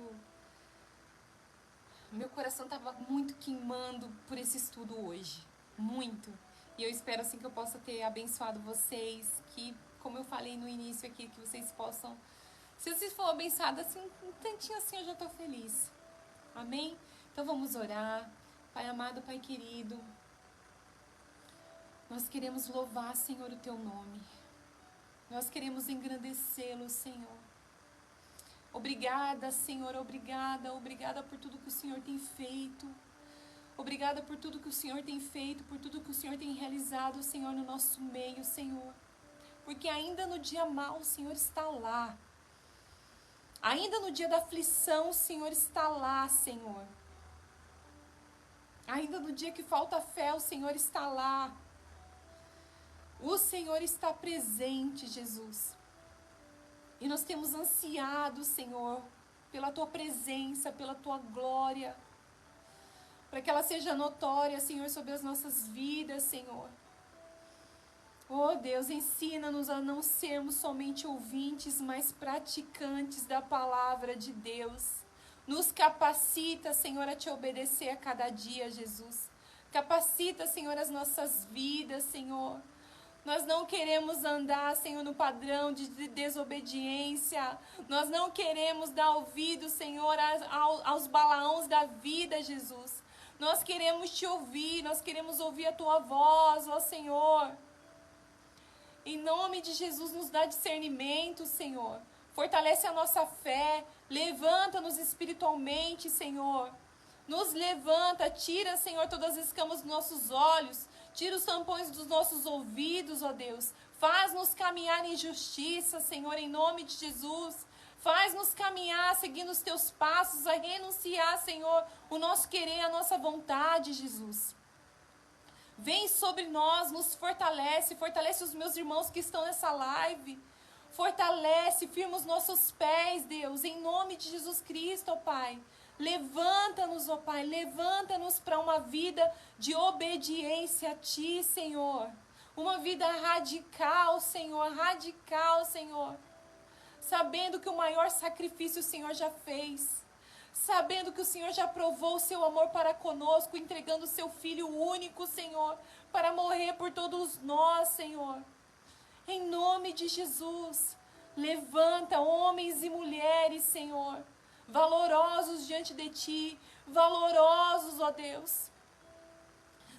Meu coração estava muito queimando por esse estudo hoje. Muito. E eu espero, assim, que eu possa ter abençoado vocês. Que, como eu falei no início aqui, que vocês possam... Se vocês forem abençoados, assim, um tantinho assim, eu já estou feliz. Amém? Então vamos orar. Pai amado, Pai querido, nós queremos louvar, Senhor, o Teu nome. Nós queremos engrandecê-lo, Senhor. Obrigada, Senhor, obrigada por tudo que o Senhor tem feito. Obrigada por tudo que o Senhor tem feito, por tudo que o Senhor tem realizado, Senhor, no nosso meio, Senhor. Porque ainda no dia mau, o Senhor está lá. Ainda no dia da aflição, o Senhor está lá, Senhor. Ainda no dia que falta fé, o Senhor está lá. O Senhor está presente, Jesus. E nós temos ansiado, Senhor, pela Tua presença, pela Tua glória, para que ela seja notória, Senhor, sobre as nossas vidas, Senhor. Oh Deus, ensina-nos a não sermos somente ouvintes, mas praticantes da palavra de Deus. Nos capacita, Senhor, a Te obedecer a cada dia, Jesus. Capacita, Senhor, as nossas vidas, Senhor. Nós não queremos andar, Senhor, no padrão de desobediência. Nós não queremos dar ouvido, Senhor, aos balaões da vida, Jesus. Nós queremos Te ouvir, nós queremos ouvir a Tua voz, ó Senhor. Em nome de Jesus, nos dá discernimento, Senhor. Fortalece a nossa fé, levanta-nos espiritualmente, Senhor. Nos levanta, tira, Senhor, todas as escamas dos nossos olhos. Tira os tampões dos nossos ouvidos, ó Deus. Faz-nos caminhar em justiça, Senhor, em nome de Jesus. Faz-nos caminhar seguindo os Teus passos, a renunciar, Senhor, o nosso querer, a nossa vontade, Jesus. Vem sobre nós, nos fortalece, fortalece os meus irmãos que estão nessa live. Fortalece, firma os nossos pés, Deus, em nome de Jesus Cristo, ó Pai. Levanta-nos, ó Pai, levanta-nos para uma vida de obediência a Ti, Senhor. Uma vida radical, Senhor, sabendo que o maior sacrifício o Senhor já fez. Sabendo que o Senhor já provou o Seu amor para conosco, entregando o Seu Filho único, Senhor, para morrer por todos nós, Senhor. Em nome de Jesus, levanta homens e mulheres, Senhor, valorosos diante de Ti, valorosos, ó Deus.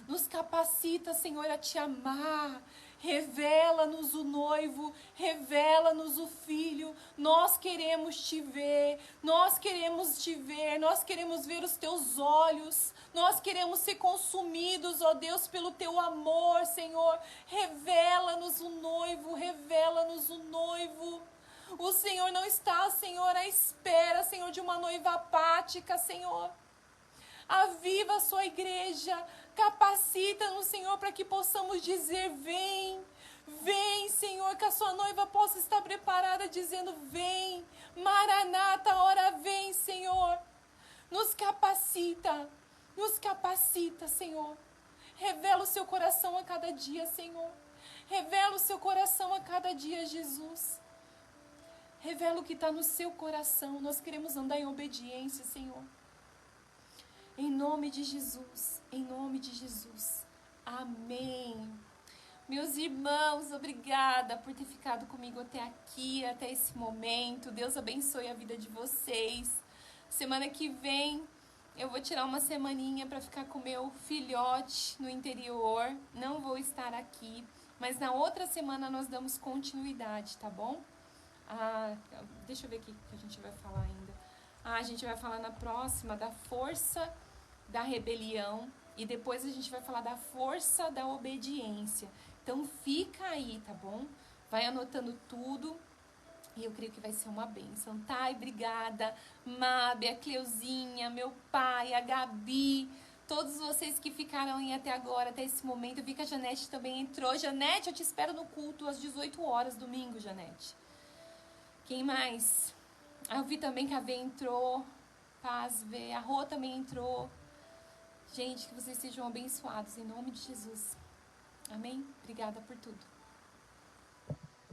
Nos capacita, Senhor, a Te amar. Revela-nos o noivo, revela-nos o filho. Nós queremos Te ver, nós queremos Te ver, nós queremos ver os Teus olhos. Nós queremos ser consumidos, ó Deus, pelo Teu amor, Senhor. Revela-nos o noivo, revela-nos o noivo. O Senhor não está, Senhor, à espera, Senhor, de uma noiva apática, Senhor. Aviva a Sua igreja, capacita-nos, Senhor, para que possamos dizer: vem, vem, Senhor, que a Sua noiva possa estar preparada, dizendo: vem, Maranata, a hora vem, Senhor. Nos capacita, Senhor. Revela o Seu coração a cada dia, Senhor. Revela o Seu coração a cada dia, Jesus. Revela o que está no Seu coração. Nós queremos andar em obediência, Senhor. Em nome de Jesus, em nome de Jesus. Amém. Meus irmãos, obrigada por ter ficado comigo até aqui, até esse momento. Deus abençoe a vida de vocês. Semana que vem eu vou tirar uma semaninha para ficar com meu filhote no interior. Não vou estar aqui, mas na outra semana nós damos continuidade, tá bom? Deixa eu ver aqui o que a gente vai falar ainda. A gente vai falar na próxima da força da rebelião e depois a gente vai falar da força da obediência. Então fica aí, tá bom? Vai anotando tudo e eu creio que vai ser uma bênção, tá? E obrigada, Mábia, a Cleuzinha, meu pai, a Gabi, Todos vocês que ficaram aí até agora, até esse momento. Eu vi que a Janete também entrou. Janete, eu te espero no culto às 18 horas, domingo, Janete. Quem mais? Eu vi também que a V entrou. Paz, V. A Rô também entrou. Gente, que vocês sejam abençoados em nome de Jesus. Amém? Obrigada por tudo.